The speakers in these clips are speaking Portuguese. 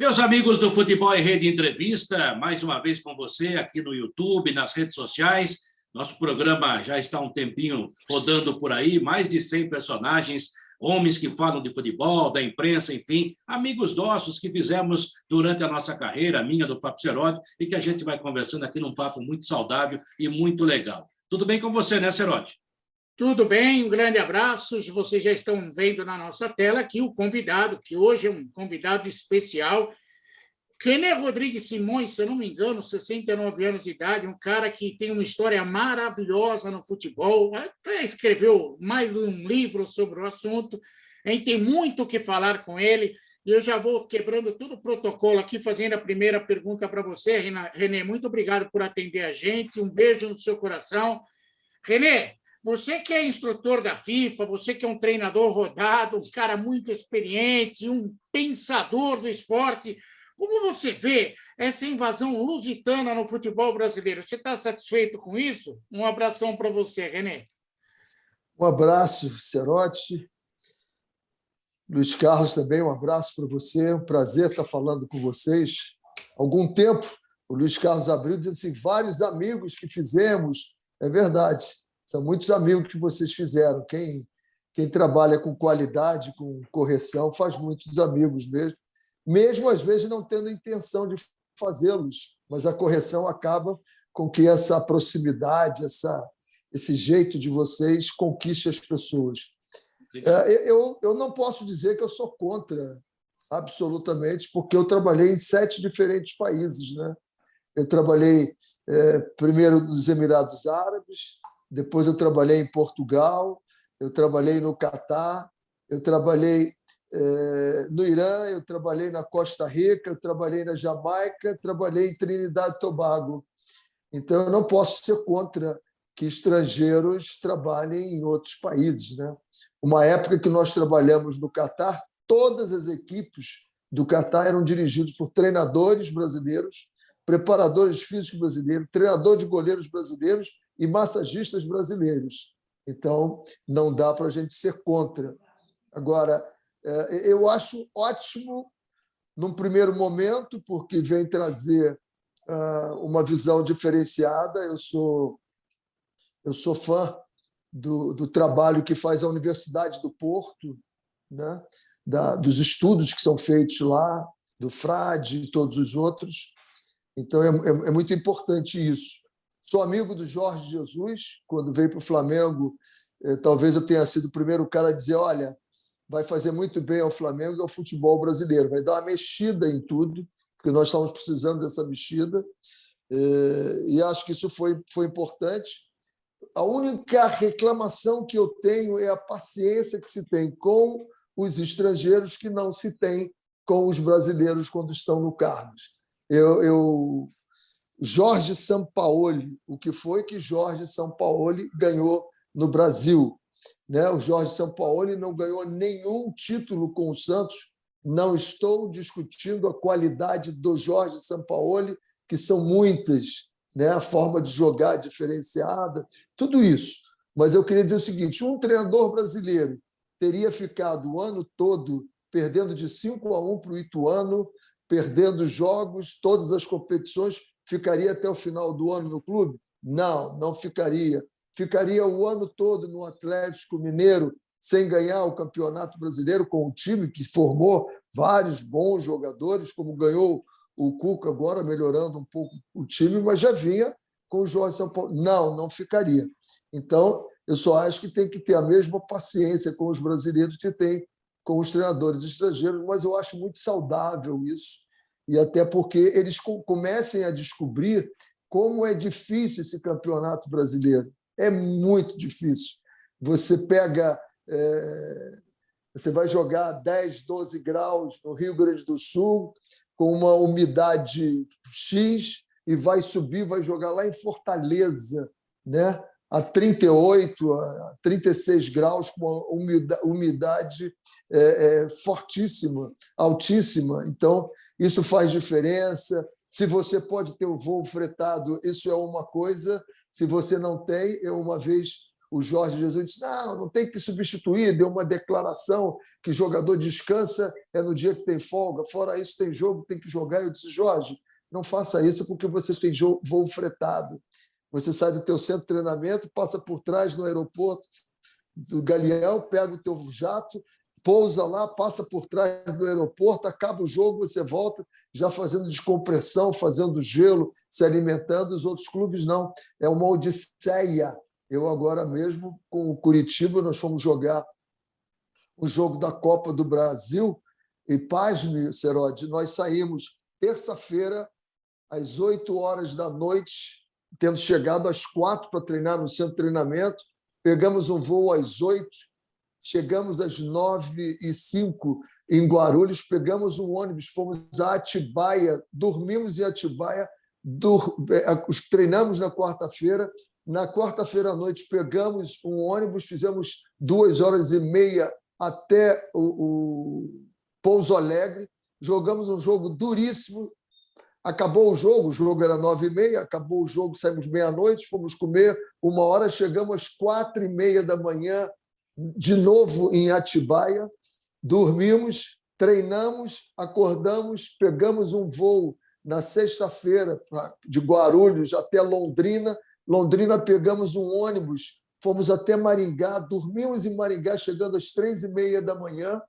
Meus amigos do Futebol em Rede Entrevista, mais uma vez com você aqui no YouTube, nas redes sociais. Nosso programa já está há um tempinho rodando por aí, mais de 100 personagens, homens que falam de futebol, da imprensa, enfim, amigos nossos que fizemos durante a nossa carreira, a minha, do Fábio Serotti, e que a gente vai conversando aqui num papo muito saudável e muito legal. Tudo bem com você, né, Serotti? Tudo bem, um grande abraço. Vocês já estão vendo na nossa tela aqui o convidado, que hoje é um convidado especial, René Rodrigues Simões, se eu não me engano, 69 anos de idade, um cara que tem uma história maravilhosa no futebol, até escreveu mais de um livro sobre o assunto, a gente tem muito o que falar com ele, e eu já vou quebrando todo o protocolo aqui, fazendo a primeira pergunta para você, René. Muito obrigado por atender a gente, um beijo no seu coração. René, você que é instrutor da FIFA, você que é um treinador rodado, um cara muito experiente, um pensador do esporte, como você vê essa invasão lusitana no futebol brasileiro? Você está satisfeito com isso? Um abração para você, René. Um abraço, Serotti. Luiz Carlos também, um abraço para você. É um prazer estar falando com vocês. Há algum tempo, o Luiz Carlos Abreu disse assim, vários amigos que fizemos. É verdade. São muitos amigos que vocês fizeram. Quem trabalha com qualidade, com correção, faz muitos amigos mesmo às vezes não tendo intenção de fazê-los, mas a correção acaba com que essa proximidade, esse jeito de vocês conquiste as pessoas. Eu não posso dizer que eu sou contra, absolutamente, porque eu trabalhei em 7 diferentes países, né? Eu trabalhei primeiro nos Emirados Árabes, depois eu trabalhei em Portugal, eu trabalhei no Catar, eu trabalhei no Irã, eu trabalhei na Costa Rica, eu trabalhei na Jamaica, trabalhei em Trinidad e Tobago. Então, eu não posso ser contra que estrangeiros trabalhem em outros países, né? Uma época que nós trabalhamos no Catar, todas as equipes do Catar eram dirigidas por treinadores brasileiros, preparadores físicos brasileiros, treinador de goleiros brasileiros e massagistas brasileiros. Então, não dá para a gente ser contra. Agora, eu acho ótimo, num primeiro momento, porque vem trazer uma visão diferenciada. Eu sou fã do trabalho que faz a Universidade do Porto, né? Dos estudos que são feitos lá, do Frade e todos os outros. Então, é muito importante isso. Sou amigo do Jorge Jesus. Quando veio para o Flamengo, talvez eu tenha sido o primeiro cara a dizer, olha, vai fazer muito bem ao Flamengo e ao futebol brasileiro, vai dar uma mexida em tudo, porque nós estamos precisando dessa mexida, e acho que isso foi importante. A única reclamação que eu tenho é a paciência que se tem com os estrangeiros que não se tem com os brasileiros quando estão no Carlos. Jorge Sampaoli, o que foi que Jorge Sampaoli ganhou no Brasil? O Jorge Sampaoli não ganhou nenhum título com o Santos. Não estou discutindo a qualidade do Jorge Sampaoli, que são muitas, a forma de jogar diferenciada, tudo isso. Mas eu queria dizer o seguinte, um treinador brasileiro teria ficado o ano todo perdendo de 5-1 para o Ituano, perdendo jogos, todas as competições, ficaria até o final do ano no clube? Não ficaria. Ficaria o ano todo no Atlético Mineiro sem ganhar o Campeonato Brasileiro com um time que formou vários bons jogadores, como ganhou o Cuca agora, melhorando um pouco o time, mas já vinha com o Jorge Sampaoli. Não ficaria. Então, eu só acho que tem que ter a mesma paciência com os brasileiros que tem com os treinadores estrangeiros, mas eu acho muito saudável isso, e até porque eles comecem a descobrir como é difícil esse Campeonato Brasileiro. É muito difícil. Você vai jogar 10, 12 graus no Rio Grande do Sul, com uma umidade X, e vai subir, vai jogar lá em Fortaleza, a 38, a 36 graus, com uma umidade fortíssima, altíssima. Então, isso faz diferença. Se você pode ter o voo fretado, isso é uma coisa. Se você não tem, uma vez o Jorge Jesus disse, não tem que substituir, deu uma declaração que jogador descansa no dia que tem folga, fora isso tem jogo, tem que jogar. Eu disse, Jorge, não faça isso porque você tem voo fretado. Você sai do teu centro de treinamento, passa por trás no aeroporto do Galeão, pega o teu jato, pousa lá, passa por trás do aeroporto, acaba o jogo, você volta já fazendo descompressão, fazendo gelo, se alimentando. Os outros clubes não. É uma odisseia. Eu agora mesmo, com o Curitiba, nós fomos jogar o jogo da Copa do Brasil e, pasme, Serode, nós saímos terça-feira às 8h da noite, tendo chegado às 4 para treinar no centro de treinamento, pegamos um voo às 8, chegamos às 9h05 em Guarulhos, pegamos um ônibus, fomos a Atibaia, dormimos em Atibaia, treinamos na quarta-feira. Na quarta-feira à noite, pegamos um ônibus, fizemos 2h30 até o Pouso Alegre, jogamos um jogo duríssimo. Acabou o jogo era 9h30, acabou o jogo, saímos meia-noite, fomos comer 1h, chegamos às 4h30 da manhã, de novo em Atibaia, dormimos, treinamos, acordamos, pegamos um voo na sexta-feira de Guarulhos até Londrina. Londrina, pegamos um ônibus, fomos até Maringá, dormimos em Maringá, chegando às 3h30 da manhã,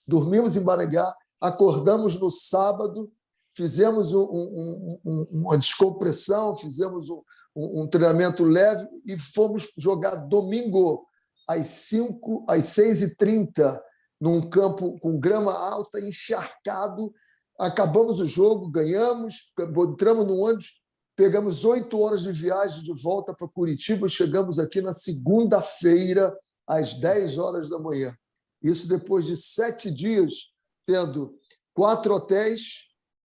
dormimos em Maringá, acordamos no sábado, fizemos uma descompressão, fizemos um treinamento leve e fomos jogar domingo às 6h30, num campo com grama alta, encharcado. Acabamos o jogo, ganhamos, entramos no ônibus, pegamos 8 horas de viagem de volta para Curitiba, chegamos aqui na segunda-feira, às 10h da manhã. Isso depois de 7 dias, tendo 4 hotéis,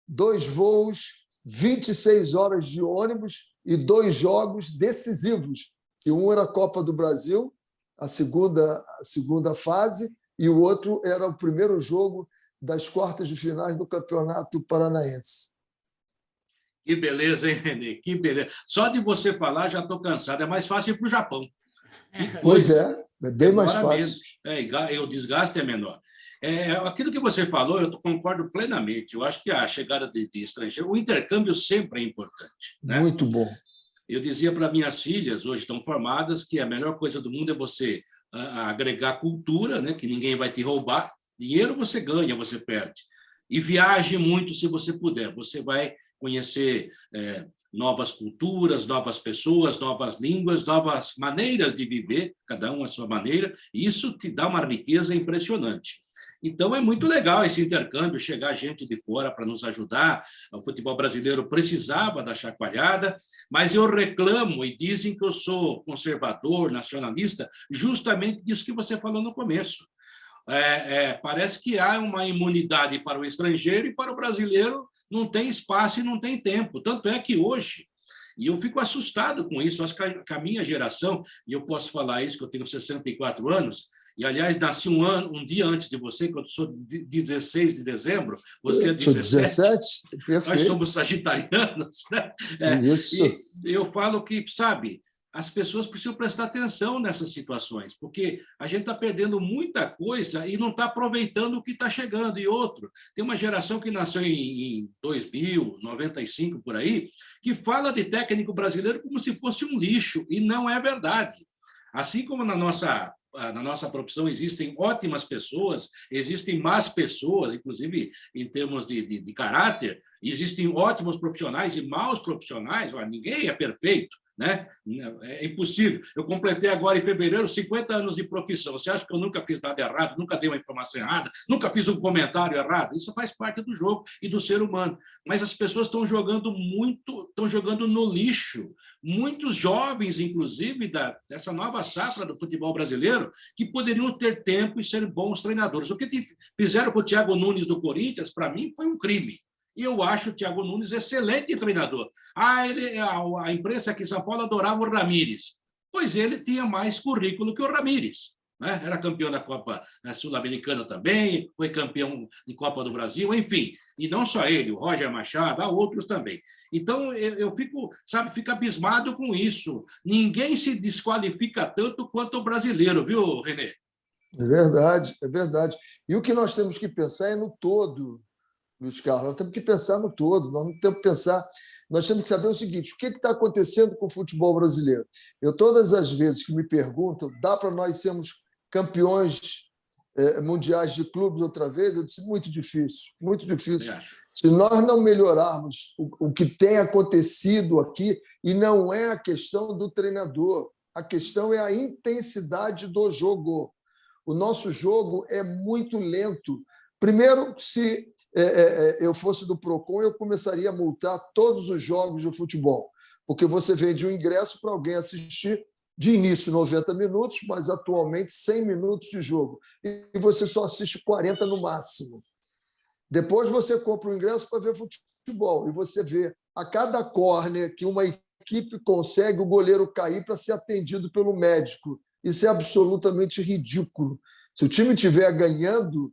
2 voos, 26 horas de ônibus e 2 jogos decisivos, que um era a Copa do Brasil, a segunda fase, e o outro era o primeiro jogo das quartas de finais do Campeonato Paranaense. Que beleza, hein, Renê? Que beleza. Só de você falar, já estou cansado. É mais fácil ir para o Japão. Pois é bem mais fácil. O desgaste é menor. Aquilo que você falou, eu concordo plenamente. Eu acho que a chegada de estrangeiro, o intercâmbio sempre é importante. Né? Muito bom. Eu dizia para minhas filhas, hoje estão formadas, que a melhor coisa do mundo é você agregar cultura, né? Que ninguém vai te roubar. Dinheiro você ganha, você perde. E viaje muito se você puder. Você vai conhecer novas culturas, novas pessoas, novas línguas, novas maneiras de viver, cada um à sua maneira, e isso te dá uma riqueza impressionante. Então, é muito legal esse intercâmbio, chegar gente de fora para nos ajudar. O futebol brasileiro precisava da chacoalhada, mas eu reclamo e dizem que eu sou conservador, nacionalista, justamente disso que você falou no começo. Parece que há uma imunidade para o estrangeiro e para o brasileiro não tem espaço e não tem tempo. Tanto é que hoje, e eu fico assustado com isso, acho que a minha geração, e eu posso falar isso, que eu tenho 64 anos, e, aliás, nasci um dia antes de você, que eu sou de 16 de dezembro, você é 17. Perfeito. Nós somos sagitarianos. Né? Isso. E eu falo que, sabe, as pessoas precisam prestar atenção nessas situações, porque a gente está perdendo muita coisa e não está aproveitando o que está chegando. E outro, tem uma geração que nasceu em 2000, 95, por aí, que fala de técnico brasileiro como se fosse um lixo, e não é verdade. Assim como na nossa profissão existem ótimas pessoas, existem más pessoas, inclusive em termos de caráter, existem ótimos profissionais e maus profissionais, ninguém é perfeito. Né? É impossível. Eu completei agora em fevereiro 50 anos de profissão. Você acha que eu nunca fiz nada errado, nunca dei uma informação errada, nunca fiz um comentário errado? Isso faz parte do jogo e do ser humano. Mas as pessoas estão jogando no lixo. Muitos jovens, inclusive, dessa nova safra do futebol brasileiro, que poderiam ter tempo e ser bons treinadores. O que fizeram com o Thiago Nunes do Corinthians, para mim, foi um crime. E eu acho o Thiago Nunes excelente treinador. A imprensa aqui em São Paulo adorava o Ramírez. Pois ele tinha mais currículo que o Ramírez. né? Era campeão da Copa Sul-Americana também, foi campeão de Copa do Brasil, enfim. E não só ele, o Roger Machado, há outros também. Então, eu fico, fico abismado com isso. Ninguém se desqualifica tanto quanto o brasileiro, viu, Renê? É verdade, é verdade. E o que nós temos que pensar é no todo, Luiz Carlos. Nós temos que pensar no todo. Nós não temos que pensar. Nós temos que saber o seguinte: o que está acontecendo com o futebol brasileiro? Todas as vezes que me perguntam, dá para nós sermos campeões mundiais de clubes outra vez? Eu disse, muito difícil, muito difícil. Se nós não melhorarmos o que tem acontecido aqui, e não é a questão do treinador, a questão é a intensidade do jogo. O nosso jogo é muito lento. Primeiro, se eu fosse do PROCON, eu começaria a multar todos os jogos de futebol, porque você vende um ingresso para alguém assistir de início 90 minutos, mas atualmente 100 minutos de jogo, e você só assiste 40 no máximo. Depois você compra o ingresso para ver futebol, e você vê a cada córner que uma equipe consegue o goleiro cair para ser atendido pelo médico. Isso é absolutamente ridículo. Se o time estiver ganhando,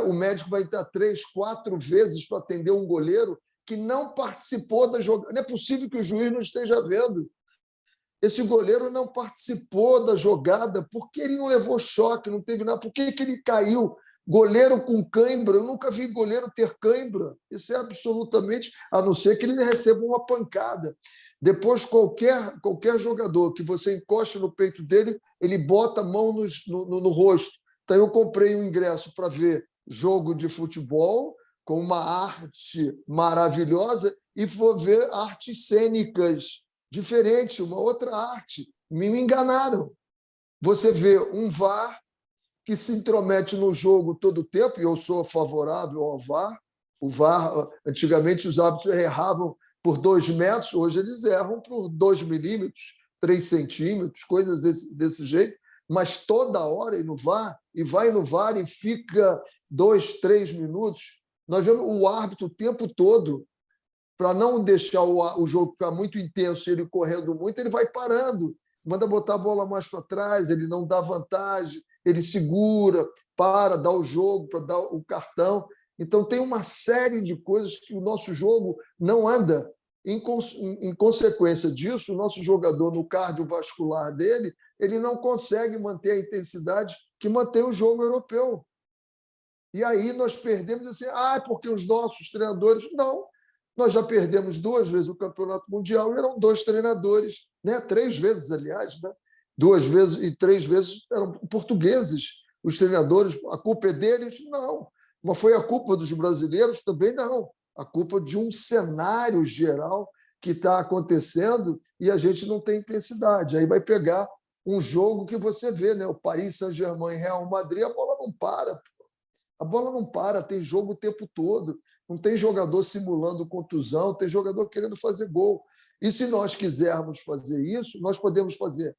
o médico vai estar 3, 4 vezes para atender um goleiro que não participou da jogada. Não é possível que o juiz não esteja vendo. Esse goleiro não participou da jogada, porque ele não levou choque, não teve nada. Por que ele caiu? Goleiro com cãibra, eu nunca vi goleiro ter cãibra. Isso é absolutamente, a não ser que ele receba uma pancada. Depois, qualquer jogador que você encoste no peito dele, ele bota a mão no rosto. Então, eu comprei um ingresso para ver jogo de futebol com uma arte maravilhosa e vou ver artes cênicas diferentes, uma outra arte. Me enganaram. Você vê um VAR que se intromete no jogo todo o tempo, e eu sou favorável ao VAR. O VAR, antigamente, os árbitros erravam por 2 metros, hoje eles erram por 2 milímetros, 3 centímetros, coisas desse jeito, mas toda hora ir no VAR, e vai no VAR e fica 2, 3 minutos. Nós vemos o árbitro o tempo todo, para não deixar o jogo ficar muito intenso, ele correndo muito, ele vai parando, manda botar a bola mais para trás, ele não dá vantagem, ele segura, dá o jogo, para dar o cartão. Então, tem uma série de coisas que o nosso jogo não anda. Em consequência disso, o nosso jogador, no cardiovascular dele, ele não consegue manter a intensidade que mantém o jogo europeu. E aí nós perdemos assim, porque os nossos treinadores... Não, nós já perdemos 2 vezes o Campeonato Mundial e eram 2 treinadores, 3 vezes, aliás, 2 vezes e 3 vezes eram portugueses, os treinadores. A culpa é deles? Não. Mas foi a culpa dos brasileiros? Também não. A culpa de um cenário geral que está acontecendo e a gente não tem intensidade. Aí vai pegar um jogo que você vê, o Paris Saint-Germain e Real Madrid, a bola não para. A bola não para, tem jogo o tempo todo. Não tem jogador simulando contusão, tem jogador querendo fazer gol. E se nós quisermos fazer isso, nós podemos fazer.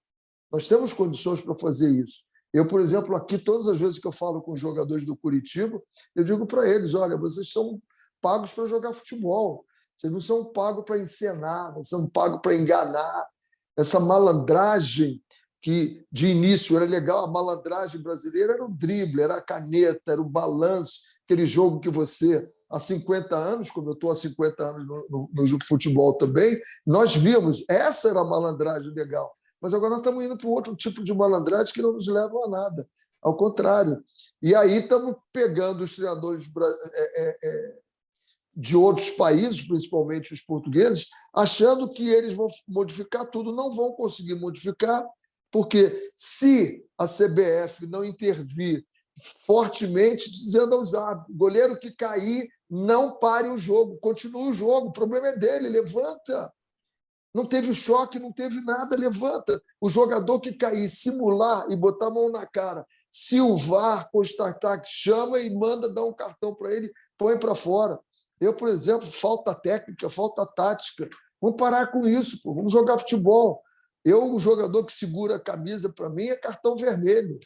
Nós temos condições para fazer isso. Eu, por exemplo, aqui, todas as vezes que eu falo com os jogadores do Curitiba, eu digo para eles, olha, vocês são pagos para jogar futebol. Vocês não são pagos para encenar, não são pagos para enganar. Essa malandragem que, de início, era legal, a malandragem brasileira era o drible, era a caneta, era o balanço, aquele jogo que você, há 50 anos, como eu estou há 50 anos no futebol também, nós vimos, essa era a malandragem legal. Mas agora nós estamos indo para um outro tipo de malandragem que não nos leva a nada. Ao contrário. E aí estamos pegando os treinadores de outros países, principalmente os portugueses, achando que eles vão modificar tudo. Não vão conseguir modificar, porque se a CBF não intervir fortemente, dizendo aos árbitros, goleiro que cair, não pare o jogo, continue o jogo, o problema é dele, levanta. Não teve choque, não teve nada, levanta. O jogador que cair, simular e botar a mão na cara, se o VAR constatar que chama e manda dar um cartão para ele, põe para fora. Eu, por exemplo, falta técnica, falta tática. Vamos parar com isso, pô. Vamos jogar futebol. O jogador que segura a camisa, para mim, é cartão vermelho.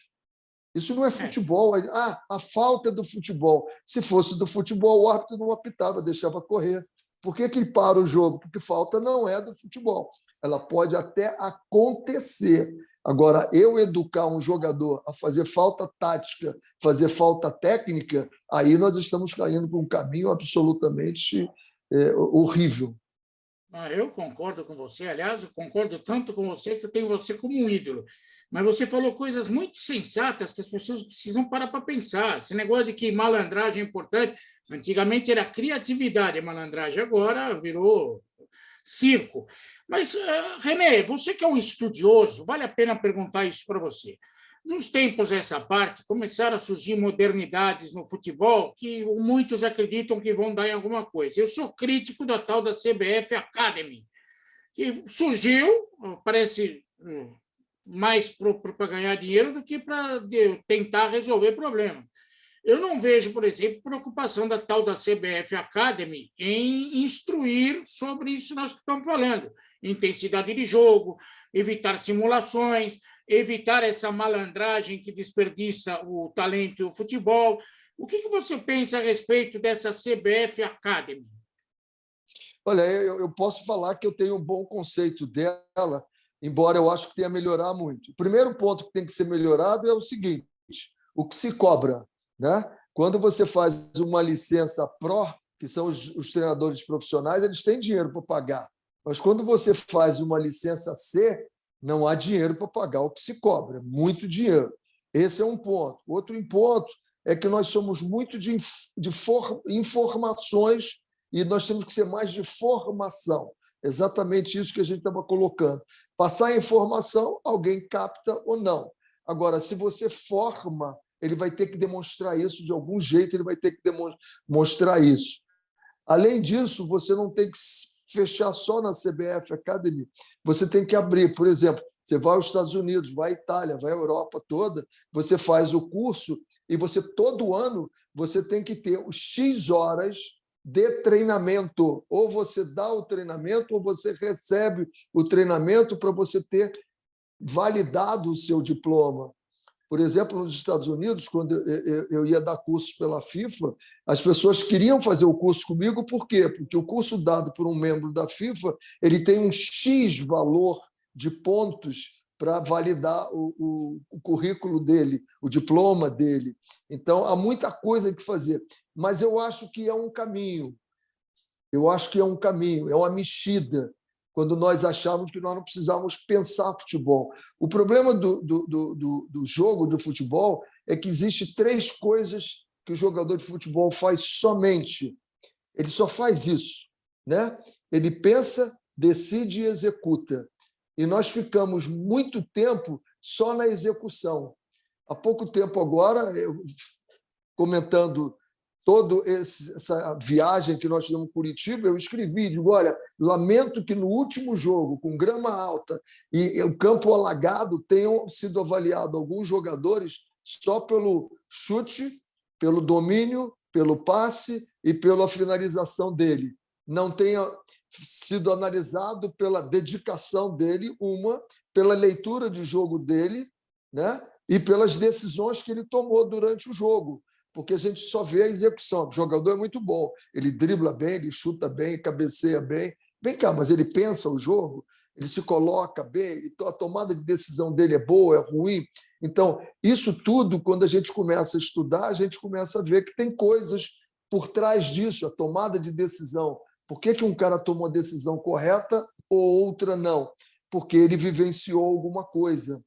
Isso não é futebol. A falta é do futebol. Se fosse do futebol, o árbitro não apitava, deixava correr. Por que ele para o jogo? Porque falta não é do futebol. Ela pode até acontecer. Agora, eu educar um jogador a fazer falta tática, fazer falta técnica, aí nós estamos caindo por um caminho absolutamente horrível. Eu concordo com você. Aliás, eu concordo tanto com você que eu tenho você como um ídolo. Mas você falou coisas muito sensatas que as pessoas precisam parar para pensar. Esse negócio de que malandragem é importante. Antigamente era criatividade, a malandragem agora virou circo. Mas, René, você que é um estudioso, vale a pena perguntar isso para você. Nos tempos essa parte, começaram a surgir modernidades no futebol que muitos acreditam que vão dar em alguma coisa. Eu sou crítico da tal da CBF Academy, que surgiu, parece mais para ganhar dinheiro do que para tentar resolver problemas. Eu não vejo, por exemplo, preocupação da tal da CBF Academy em instruir sobre isso que nós estamos falando. Intensidade de jogo, evitar simulações, evitar essa malandragem que desperdiça o talento e o futebol. O que você pensa a respeito dessa CBF Academy? Olha, eu posso falar que eu tenho um bom conceito dela, embora eu acho que tenha a melhorar muito. O primeiro ponto que tem que ser melhorado é o seguinte: o que se cobra, né? Quando você faz uma licença pró, que são os treinadores profissionais, eles têm dinheiro para pagar. Mas quando você faz uma licença C, não há dinheiro para pagar o que se cobra, muito dinheiro. Esse é um ponto. Outro ponto é que nós somos muito de informações e nós temos que ser mais de formação. Exatamente isso que a gente estava colocando. Passar a informação, alguém capta ou não. Agora, se você forma, ele vai ter que demonstrar isso de algum jeito, ele vai ter que demonstrar isso. Além disso, você não tem que fechar só na CBF Academy, você tem que abrir. Por exemplo, você vai aos Estados Unidos, vai à Itália, vai à Europa toda, você faz o curso e você todo ano você tem que ter os X horas de treinamento. Ou você dá o treinamento ou você recebe o treinamento para você ter validado o seu diploma. Por exemplo, nos Estados Unidos, quando eu ia dar cursos pela FIFA, as pessoas queriam fazer o curso comigo, por quê? Porque o curso dado por um membro da FIFA ele tem um X valor de pontos para validar o currículo dele, o diploma dele. Então, há muita coisa que fazer. Mas eu acho que é um caminho. Eu acho que é um caminho, é uma mexida, quando nós achávamos que nós não precisávamos pensar futebol. O problema do jogo de futebol é que existem 3 coisas que o jogador de futebol faz somente. Ele só faz isso, né? Ele pensa, decide e executa. E nós ficamos muito tempo só na execução. Há pouco tempo agora, comentando toda essa viagem que nós fizemos em Curitiba, eu escrevi, digo, olha, lamento que no último jogo, com grama alta e o campo alagado, tenham sido avaliados alguns jogadores só pelo chute, pelo domínio, pelo passe e pela finalização dele. Não tenha sido analisado pela dedicação dele, pela leitura de jogo dele, né? E pelas decisões que ele tomou durante o jogo. Porque a gente só vê a execução. O jogador é muito bom, ele dribla bem, ele chuta bem, cabeceia bem. Vem cá, mas ele pensa o jogo, ele se coloca bem, a tomada de decisão dele é boa, é ruim. Então, isso tudo, quando a gente começa a estudar, a gente começa a ver que tem coisas por trás disso, a tomada de decisão. Por que um cara tomou a decisão correta ou outra não? Porque ele vivenciou alguma coisa.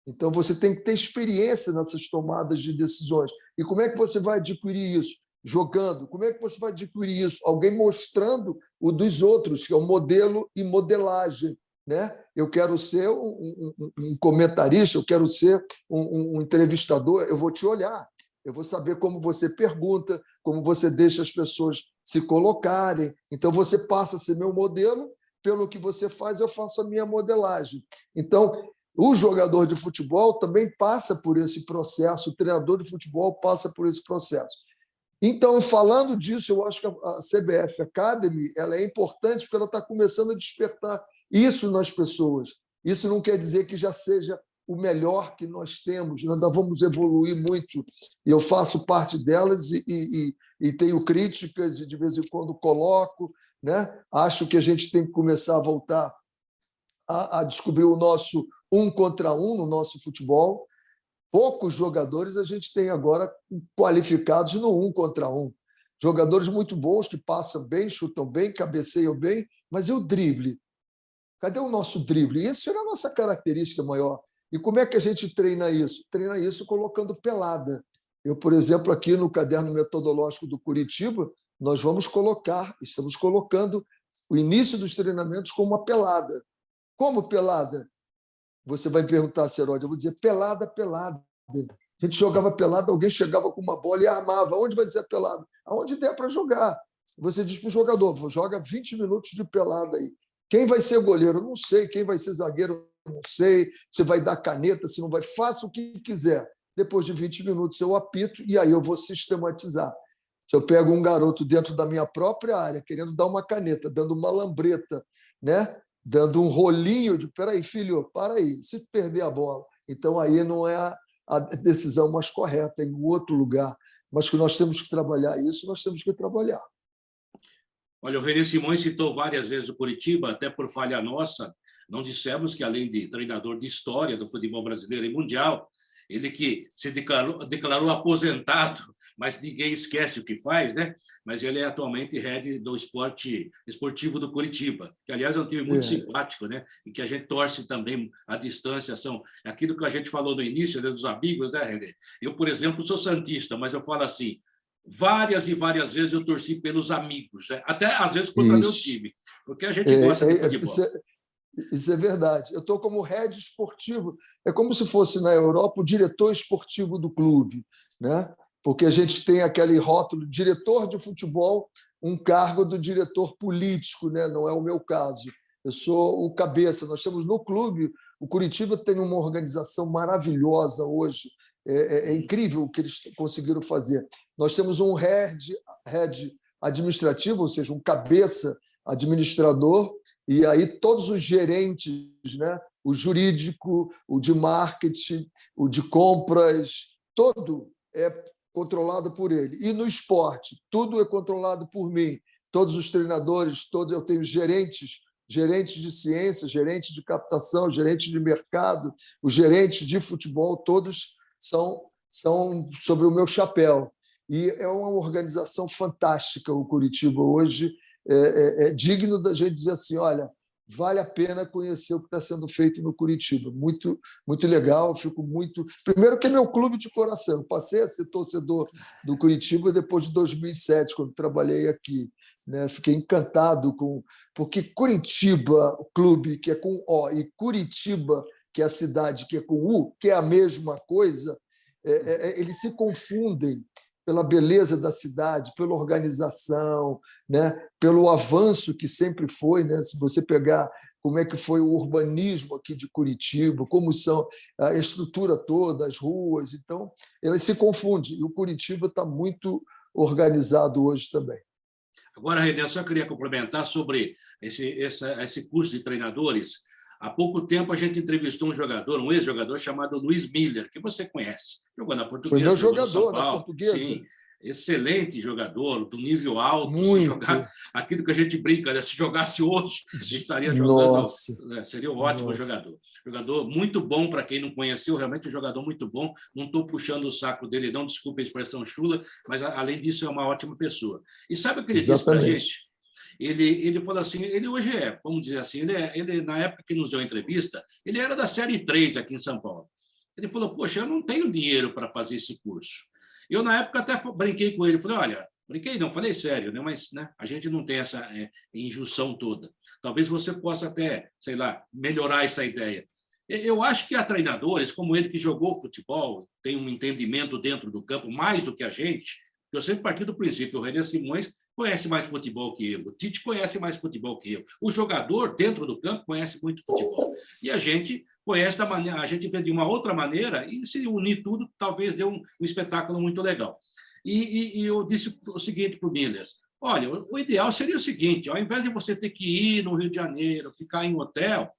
Então, você tem que ter experiência nessas tomadas de decisões. E como é que você vai adquirir isso? Jogando. Como é que você vai adquirir isso? Alguém mostrando o dos outros, que é o modelo e modelagem. Né? Eu quero ser um comentarista, eu quero ser um entrevistador, eu vou te olhar, eu vou saber como você pergunta, como você deixa as pessoas se colocarem. Então, você passa a ser meu modelo, pelo que você faz, eu faço a minha modelagem. Então, o jogador de futebol também passa por esse processo, o treinador de futebol passa por esse processo. Então, falando disso, eu acho que a CBF Academy ela é importante porque ela está começando a despertar isso nas pessoas. Isso não quer dizer que já seja o melhor que nós temos, nós ainda vamos evoluir muito, e eu faço parte delas e tenho críticas e de vez em quando coloco, né? Acho que a gente tem que começar a voltar a descobrir o nosso 1 contra 1 no nosso futebol. Poucos jogadores a gente tem agora qualificados no 1 contra 1. Jogadores muito bons que passam bem, chutam bem, cabeceiam bem, mas e o drible? Cadê o nosso drible? Isso era a nossa característica maior. E como é que a gente treina isso? Treina isso colocando pelada. Eu, por exemplo, aqui no caderno metodológico do Curitiba, nós estamos colocando o início dos treinamentos com uma pelada. Como pelada? Você vai perguntar, Seródio, eu vou dizer pelada, pelada. A gente jogava pelada, alguém chegava com uma bola e armava. Onde vai ser a pelada? Aonde der para jogar. Você diz para o jogador, joga 20 minutos de pelada aí. Quem vai ser goleiro? Não sei. Quem vai ser zagueiro? Não sei. Você vai dar caneta, se não vai. Faça o que quiser. Depois de 20 minutos eu apito e aí eu vou sistematizar. Se eu pego um garoto dentro da minha própria área, querendo dar uma caneta, dando uma lambreta, né? Dando um rolinho de, peraí, filho, para aí, se perder a bola. Então, aí não é a decisão mais correta, é em outro lugar. Mas que nós temos que trabalhar isso, nós temos que trabalhar. Olha, o René Simões citou várias vezes o Curitiba, até por falha nossa, não dissemos que, além de treinador de história do futebol brasileiro e mundial, ele que se declarou aposentado, mas ninguém esquece o que faz, né? Mas ele é atualmente head do esportivo do Curitiba, que, aliás, é um time muito simpático, né? E que a gente torce também à distância. São aquilo que a gente falou no início, né, dos amigos, né, René? Eu, por exemplo, sou santista, mas eu falo assim, várias e várias vezes eu torci pelos amigos, né? Até, às vezes, contra meu time, porque a gente gosta de futebol. Isso é verdade. Eu estou como head esportivo. É como se fosse, na Europa, o diretor esportivo do clube, né? Porque a gente tem aquele rótulo diretor de futebol, um cargo do diretor político, né? Não é o meu caso. Eu sou o cabeça. Nós temos no clube, o Curitiba tem uma organização maravilhosa hoje. É incrível o que eles conseguiram fazer. Nós temos um head administrativo, ou seja, um cabeça administrador, e aí todos os gerentes, né? O jurídico, o de marketing, o de compras, todo é controlado por ele. E no esporte, tudo é controlado por mim. Todos os treinadores, eu tenho gerentes de ciência, gerentes de captação, gerentes de mercado, os gerentes de futebol, todos são sobre o meu chapéu. E é uma organização fantástica o Curitiba hoje. É digno da gente dizer assim, olha, vale a pena conhecer o que está sendo feito no Curitiba. Muito, muito legal, eu fico muito... Primeiro que é meu clube de coração. Eu passei a ser torcedor do Curitiba depois de 2007, quando trabalhei aqui, né? Fiquei encantado porque Curitiba, o clube que é com O, e Curitiba, que é a cidade que é com U, que é a mesma coisa, eles se confundem pela beleza da cidade, pela organização, né? Pelo avanço que sempre foi, né? Se você pegar como é que foi o urbanismo aqui de Curitiba, como são a estrutura toda, as ruas, então elas se confundem. E o Curitiba está muito organizado hoje também. Agora, René, eu só queria complementar sobre esse curso de treinadores. Há pouco tempo a gente entrevistou um ex-jogador chamado Luiz Miller, que você conhece. Jogou na Portuguesa. Foi meu jogador na Portuguesa. Sim, excelente jogador, do nível alto. Muito. Aquilo que a gente brinca, né? Se jogasse hoje, estaria jogando. Nossa. Seria um ótimo jogador. Jogador muito bom, para quem não conheceu, realmente um jogador muito bom. Não estou puxando o saco dele, não, desculpe a expressão chula, mas, além disso, é uma ótima pessoa. E sabe o que ele disse para a gente? Ele falou assim, ele hoje vamos dizer assim, ele, na época que nos deu a entrevista, ele era da Série 3 aqui em São Paulo. Ele falou, poxa, eu não tenho dinheiro para fazer esse curso. Eu, na época, até brinquei com ele, falei, olha, brinquei não, falei sério, né? Mas, né, a gente não tem essa injunção toda. Talvez você possa até, sei lá, melhorar essa ideia. Eu acho que há treinadores, como ele que jogou futebol, tem um entendimento dentro do campo, mais do que a gente, eu sempre parti do princípio, o René Simões conhece mais futebol que eu, o Tite conhece mais futebol que eu, o jogador dentro do campo conhece muito futebol. E a gente conhece da maneira, a gente vê de uma outra maneira, e se unir tudo, talvez dê um espetáculo muito legal. E eu disse o seguinte para o Miller, olha, o ideal seria o seguinte, ao invés de você ter que ir no Rio de Janeiro, ficar em hotel,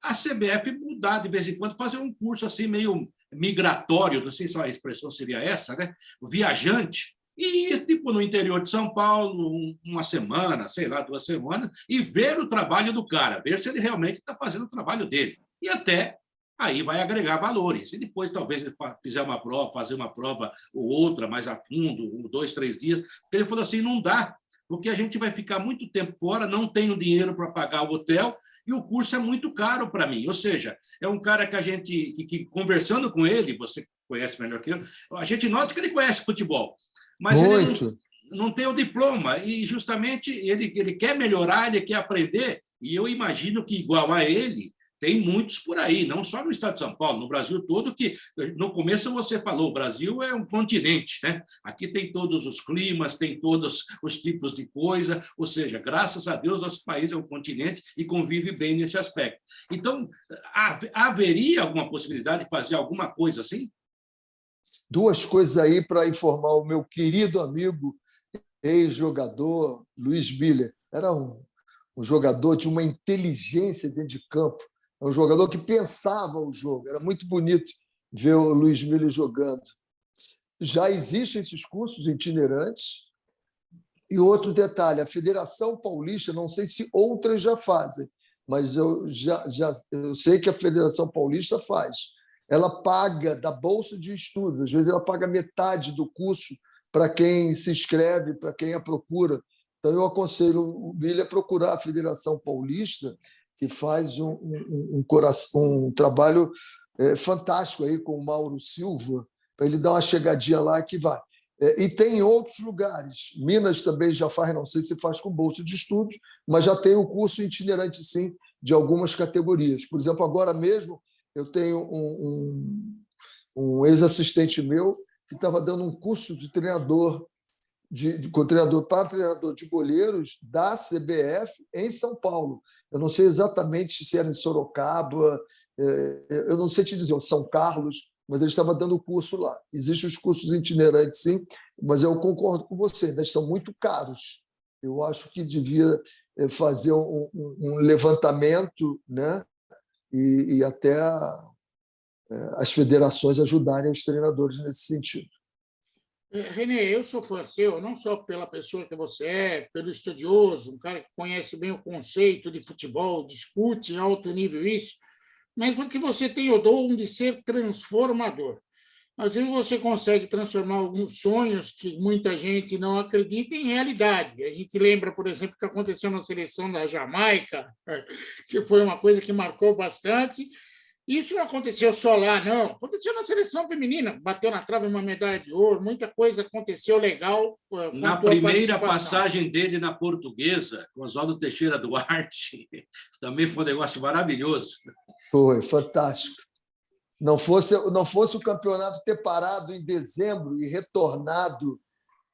a CBF mudar de vez em quando, fazer um curso assim meio migratório, não sei se a expressão seria essa, né? Viajante, e ir tipo, no interior de São Paulo, uma semana, sei lá, 2 semanas, e ver o trabalho do cara, ver se ele realmente está fazendo o trabalho dele. E até aí vai agregar valores. E depois, talvez, ele fizer uma prova, fazer uma prova ou outra mais a fundo, 2, 3 dias. Porque ele falou assim, não dá, porque a gente vai ficar muito tempo fora, não tenho dinheiro para pagar o hotel e o curso é muito caro para mim. Ou seja, é um cara que a gente, que conversando com ele, você conhece melhor que eu, a gente nota que ele conhece futebol, mas Muito. ele não tem o diploma e justamente ele quer melhorar, ele quer aprender, e eu imagino que igual a ele, tem muitos por aí, não só no estado de São Paulo, no Brasil todo, que no começo você falou, o Brasil é um continente, né? Aqui tem todos os climas, tem todos os tipos de coisa, ou seja, graças a Deus, nosso país é um continente e convive bem nesse aspecto. Então, haveria alguma possibilidade de fazer alguma coisa assim? Duas coisas aí para informar o meu querido amigo, ex-jogador Luiz Miller. Era um jogador de uma inteligência dentro de campo, um jogador que pensava o jogo. Era muito bonito ver o Luiz Miller jogando. Já existem esses cursos itinerantes. E outro detalhe, a Federação Paulista, não sei se outras já fazem, mas eu sei que a Federação Paulista faz. Ela paga da bolsa de estudos, às vezes ela paga metade do curso para quem se inscreve, para quem a procura. Então, eu aconselho o Miller a procurar a Federação Paulista, que faz um trabalho fantástico aí com o Mauro Silva, para ele dar uma chegadinha lá que vai. E tem outros lugares. Minas também já faz, não sei se faz com bolsa de estudos, mas já tem o curso itinerante, sim, de algumas categorias. Por exemplo, agora mesmo, eu tenho um ex-assistente meu que estava dando um curso de treinador, para treinador de goleiros da CBF em São Paulo. Eu não sei exatamente se era em Sorocaba, eu não sei te dizer, São Carlos, mas ele estava dando o curso lá. Existem os cursos itinerantes, sim, mas eu concordo com você, ainda estão muito caros. Eu acho que devia fazer um levantamento, né? E até as federações ajudarem os treinadores nesse sentido. Renê, eu sou fã seu, não só pela pessoa que você é, pelo estudioso, um cara que conhece bem o conceito de futebol, discute em alto nível isso, mas porque você tem o dom de ser transformador. Às vezes você consegue transformar alguns sonhos que muita gente não acredita em realidade. A gente lembra, por exemplo, o que aconteceu na seleção da Jamaica, que foi uma coisa que marcou bastante. Isso não aconteceu só lá, não. Aconteceu na seleção feminina. Bateu na trave uma medalha de ouro, muita coisa aconteceu legal. Na primeira passagem dele na Portuguesa, com Oswaldo Teixeira Duarte, também foi um negócio maravilhoso. Foi fantástico. Não fosse o campeonato ter parado em dezembro e retornado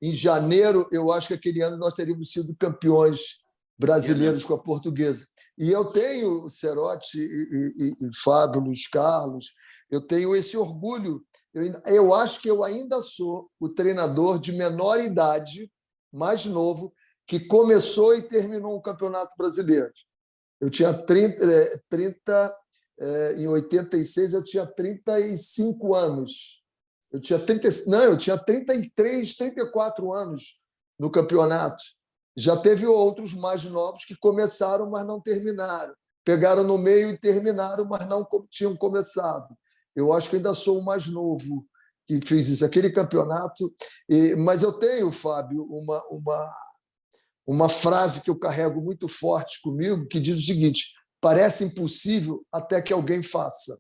em janeiro, eu acho que aquele ano nós teríamos sido campeões brasileiros com a Portuguesa. E eu tenho, Cerotti e Fábio, Luiz Carlos, eu tenho esse orgulho. Eu acho que eu ainda sou o treinador de menor idade, mais novo, que começou e terminou um campeonato brasileiro. Eu tinha 30 em 86, eu tinha 35 anos. Eu tinha 33, 34 anos no campeonato. Já teve outros mais novos que começaram, mas não terminaram. Pegaram no meio e terminaram, mas não tinham começado. Eu acho que ainda sou o mais novo que fiz isso, aquele campeonato. Mas eu tenho, Fábio, uma frase que eu carrego muito forte comigo, que diz o seguinte: parece impossível até que alguém faça.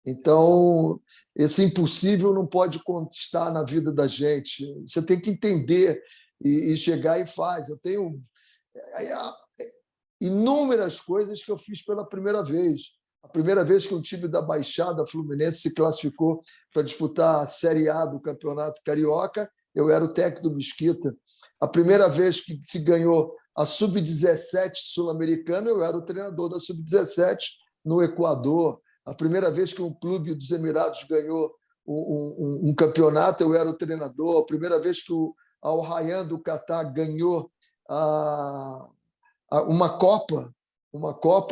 Então, esse impossível não pode constar na vida da gente. Você tem que entender e chegar e faz. Eu tenho inúmeras coisas que eu fiz pela primeira vez. A primeira vez que um time da Baixada Fluminense se classificou para disputar a Série A do Campeonato Carioca, eu era o técnico do Mesquita. A primeira vez que se ganhou a Sub-17 sul-americana, eu era o treinador da Sub-17 no Equador. A primeira vez que um clube dos Emirados ganhou um campeonato, eu era o treinador. A primeira vez que o Al Rayyan do Catar ganhou uma Copa,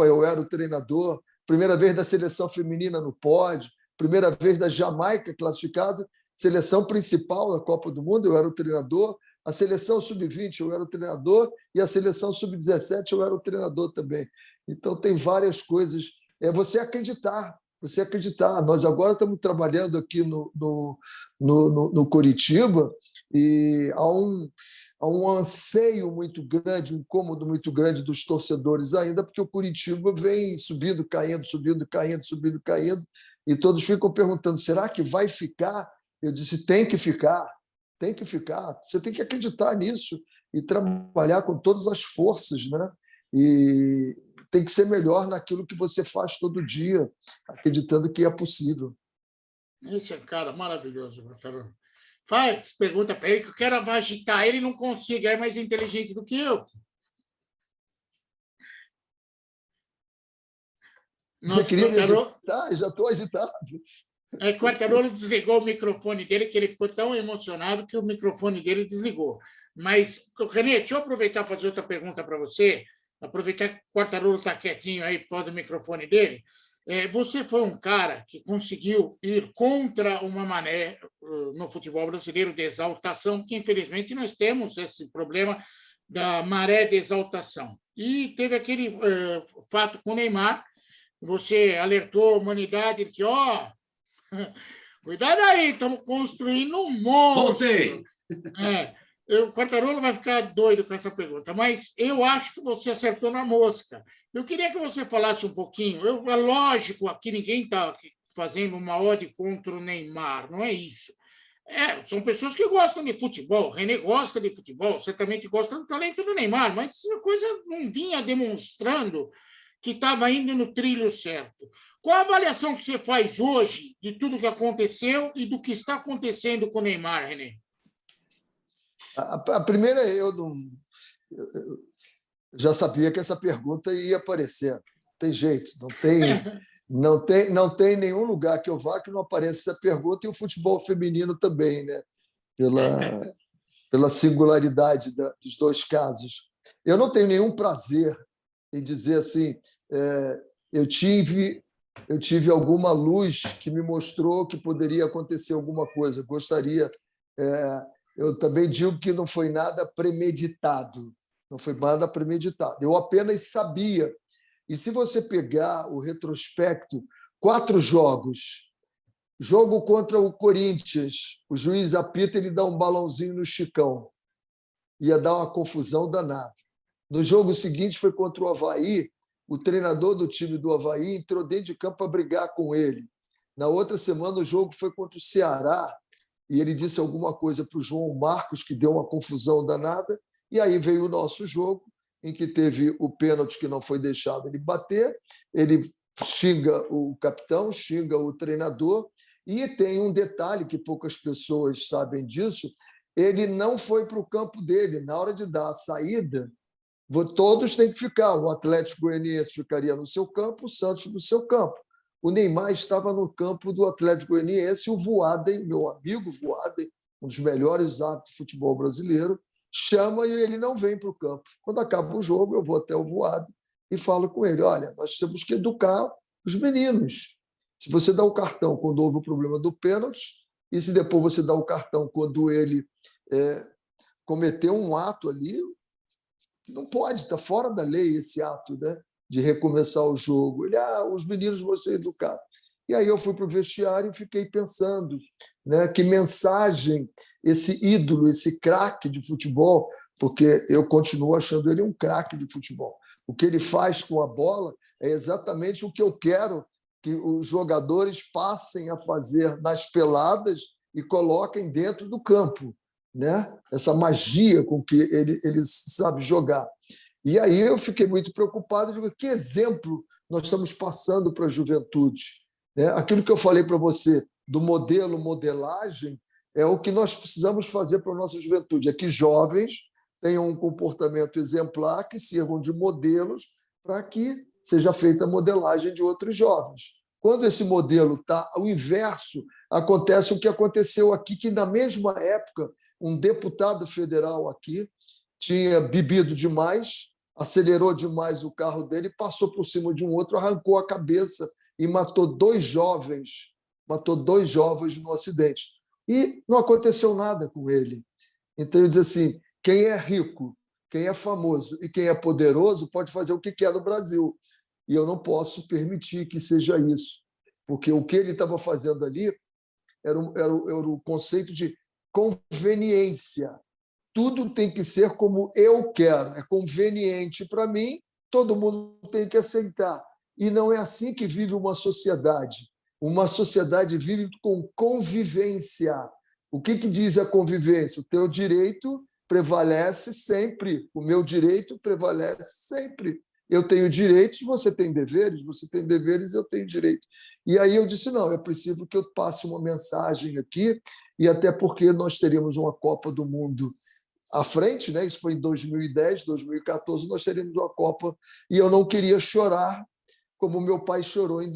eu era o treinador. Primeira vez da seleção feminina no pódio, primeira vez da Jamaica classificado, seleção principal da Copa do Mundo, eu era o treinador. A seleção sub-20 eu era o treinador e a seleção sub-17 eu era o treinador também. Então, tem várias coisas. É você acreditar. você acreditar. Nós agora estamos trabalhando aqui no Coritiba e há um anseio muito grande, um incômodo muito grande dos torcedores ainda, porque o Coritiba vem subindo, caindo, subindo, caindo, subindo, caindo, e todos ficam perguntando, será que vai ficar? Eu disse, tem que ficar, tem que ficar. Você tem que acreditar nisso e trabalhar com todas as forças, né? E tem que ser melhor naquilo que você faz todo dia, acreditando que é possível. Esse é um cara maravilhoso, Quartarolo. Faz pergunta para ele que eu quero agitar ele, não consigo, é mais inteligente do que eu. Você queria me agitar? Eu já estou agitado. Quartarolo desligou o microfone dele, que ele ficou tão emocionado que o microfone dele desligou. Mas, René, deixa eu aproveitar e fazer outra pergunta para você. Aproveitar que o Quartarolo está quietinho aí, pode o microfone dele. Você foi um cara que conseguiu ir contra uma maré no futebol brasileiro de exaltação, que infelizmente nós temos esse problema da maré de exaltação. E teve aquele fato com o Neymar, você alertou a humanidade que, cuidado aí, estamos construindo um monstro. Voltei! O Quartarolo vai ficar doido com essa pergunta, mas eu acho que você acertou na mosca. Eu queria que você falasse um pouquinho. É lógico, aqui ninguém está fazendo uma ode contra o Neymar, não é isso. São pessoas que gostam de futebol. O René gosta de futebol, certamente gosta do talento do Neymar, mas a coisa não vinha demonstrando que estava indo no trilho certo. Qual a avaliação que você faz hoje de tudo que aconteceu e do que está acontecendo com o Neymar, René? A primeira, eu já sabia que essa pergunta ia aparecer. Não tem jeito, não tem nenhum lugar que eu vá que não apareça essa pergunta, e o futebol feminino também, né? Pela singularidade dos dois casos. Eu não tenho nenhum prazer em dizer assim, eu tive alguma luz que me mostrou que poderia acontecer alguma coisa. Gostaria... Eu também digo que não foi nada premeditado. Não foi nada premeditado. Eu apenas sabia. E se você pegar o retrospecto, 4 jogos. Jogo contra o Corinthians, o juiz apita e ele dá um balãozinho no Chicão. Ia dar uma confusão danada. No jogo seguinte foi contra o Avaí, o treinador do time do Avaí entrou dentro de campo para brigar com ele. Na outra semana o jogo foi contra o Ceará, e ele disse alguma coisa para o João Marcos, que deu uma confusão danada, e aí veio o nosso jogo, em que teve o pênalti que não foi deixado ele bater, ele xinga o capitão, xinga o treinador, e tem um detalhe que poucas pessoas sabem disso, ele não foi para o campo dele. Na hora de dar a saída, todos têm que ficar, o Atlético Goianiense ficaria no seu campo, o Santos no seu campo. O Neymar estava no campo do Atlético Goianiense e o Voaden, meu amigo Voaden, um dos melhores árbitros de futebol brasileiro, chama e ele não vem para o campo. Quando acaba o jogo, eu vou até o Voaden e falo com ele, olha, nós temos que educar os meninos. Se você dá o cartão quando houve o problema do pênalti, e se depois você dá o cartão quando ele cometeu um ato ali, não pode, está fora da lei esse ato, né? De recomeçar o jogo. Ele, os meninos vão ser educados. E aí eu fui para o vestiário e fiquei pensando, né, que mensagem esse ídolo, esse craque de futebol, porque eu continuo achando ele um craque de futebol. O que ele faz com a bola é exatamente o que eu quero que os jogadores passem a fazer nas peladas e coloquem dentro do campo, né? Essa magia com que ele sabe jogar. E aí eu fiquei muito preocupado, digo, que exemplo nós estamos passando para a juventude? Aquilo que eu falei para você do modelagem é o que nós precisamos fazer para a nossa juventude, é que jovens tenham um comportamento exemplar, que sirvam de modelos para que seja feita a modelagem de outros jovens. Quando esse modelo está ao inverso, acontece o que aconteceu aqui, que na mesma época um deputado federal aqui tinha bebido demais, acelerou demais o carro dele, passou por cima de um outro, arrancou a cabeça e matou 2 jovens no acidente. E não aconteceu nada com ele. Então, eu disse assim, quem é rico, quem é famoso e quem é poderoso pode fazer o que quer no Brasil. E eu não posso permitir que seja isso. porque o que ele estava fazendo ali era o conceito de conveniência. Tudo tem que ser como eu quero, é conveniente para mim, todo mundo tem que aceitar. E não é assim que vive uma sociedade. Uma sociedade vive com convivência. O que diz a convivência? O teu direito prevalece sempre, o meu direito prevalece sempre. Eu tenho direitos, você tem deveres, eu tenho direito. E aí eu disse, não, é preciso que eu passe uma mensagem aqui, e até porque nós teríamos uma Copa do Mundo à frente, né? Isso foi em 2010, 2014, nós teríamos uma Copa, e eu não queria chorar como meu pai chorou em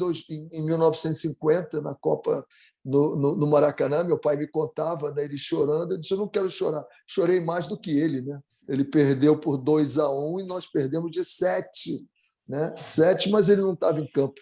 1950, na Copa no Maracanã. Meu pai me contava, né, ele chorando. Eu disse, eu não quero chorar. Chorei mais do que ele, né? Ele perdeu por 2-1 e nós perdemos de 7, né? 7, mas ele não estava em campo.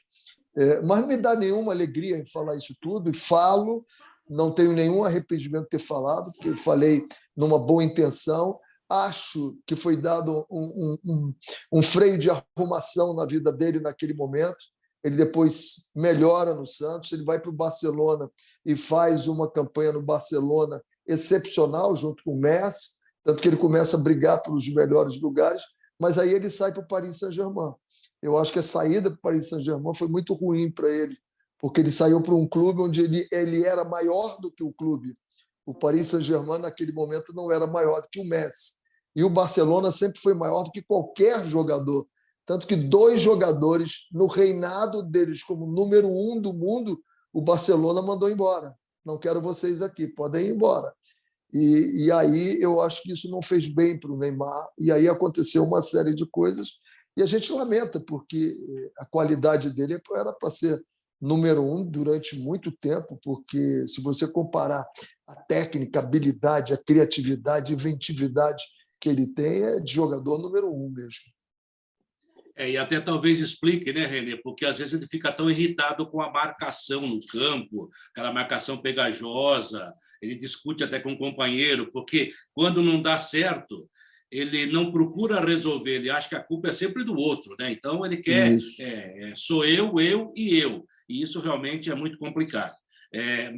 Mas não me dá nenhuma alegria em falar isso tudo, e falo, não tenho nenhum arrependimento de ter falado, porque eu falei numa boa intenção. Acho que foi dado um freio de arrumação na vida dele naquele momento. Ele depois melhora no Santos, ele vai para o Barcelona e faz uma campanha no Barcelona excepcional, junto com o Messi, tanto que ele começa a brigar pelos melhores lugares, mas aí ele sai para o Paris Saint-Germain. Eu acho que a saída para o Paris Saint-Germain foi muito ruim para ele, porque ele saiu para um clube onde ele era maior do que o clube. O Paris Saint-Germain, naquele momento, não era maior do que o Messi. E o Barcelona sempre foi maior do que qualquer jogador. Tanto que 2 jogadores, no reinado deles como número 1 do mundo, o Barcelona mandou embora. Não quero vocês aqui, podem ir embora. E aí eu acho que isso não fez bem para o Neymar. E aí aconteceu uma série de coisas. E a gente lamenta, porque a qualidade dele era para ser número 1 durante muito tempo, porque se você comparar a técnica, a habilidade, a criatividade, a inventividade que ele tem, é de jogador número 1 mesmo. E até talvez explique, né, Renê? Porque às vezes ele fica tão irritado com a marcação no campo, aquela marcação pegajosa, ele discute até com o companheiro, porque quando não dá certo, ele não procura resolver, ele acha que a culpa é sempre do outro, né? Então ele quer, sou eu e eu. E isso realmente é muito complicado.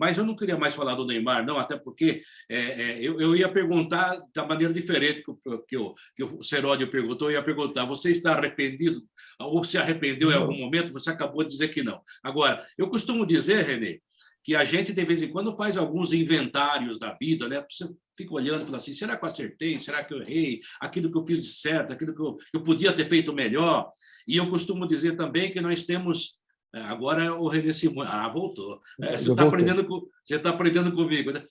Mas eu não queria mais falar do Neymar, não, até porque eu ia perguntar da maneira diferente que o Seródio perguntou. Eu ia perguntar, você está arrependido ou se arrependeu em algum momento? Você acabou de dizer que não. Agora, eu costumo dizer, Renê, que a gente, de vez em quando, faz alguns inventários da vida, né? Você fica olhando e fala assim, será que eu acertei? Será que eu errei? Aquilo que eu fiz de certo, aquilo que eu podia ter feito melhor. E eu costumo dizer também que nós temos... Agora o Renê Simões... voltou. Você está aprendendo comigo, né?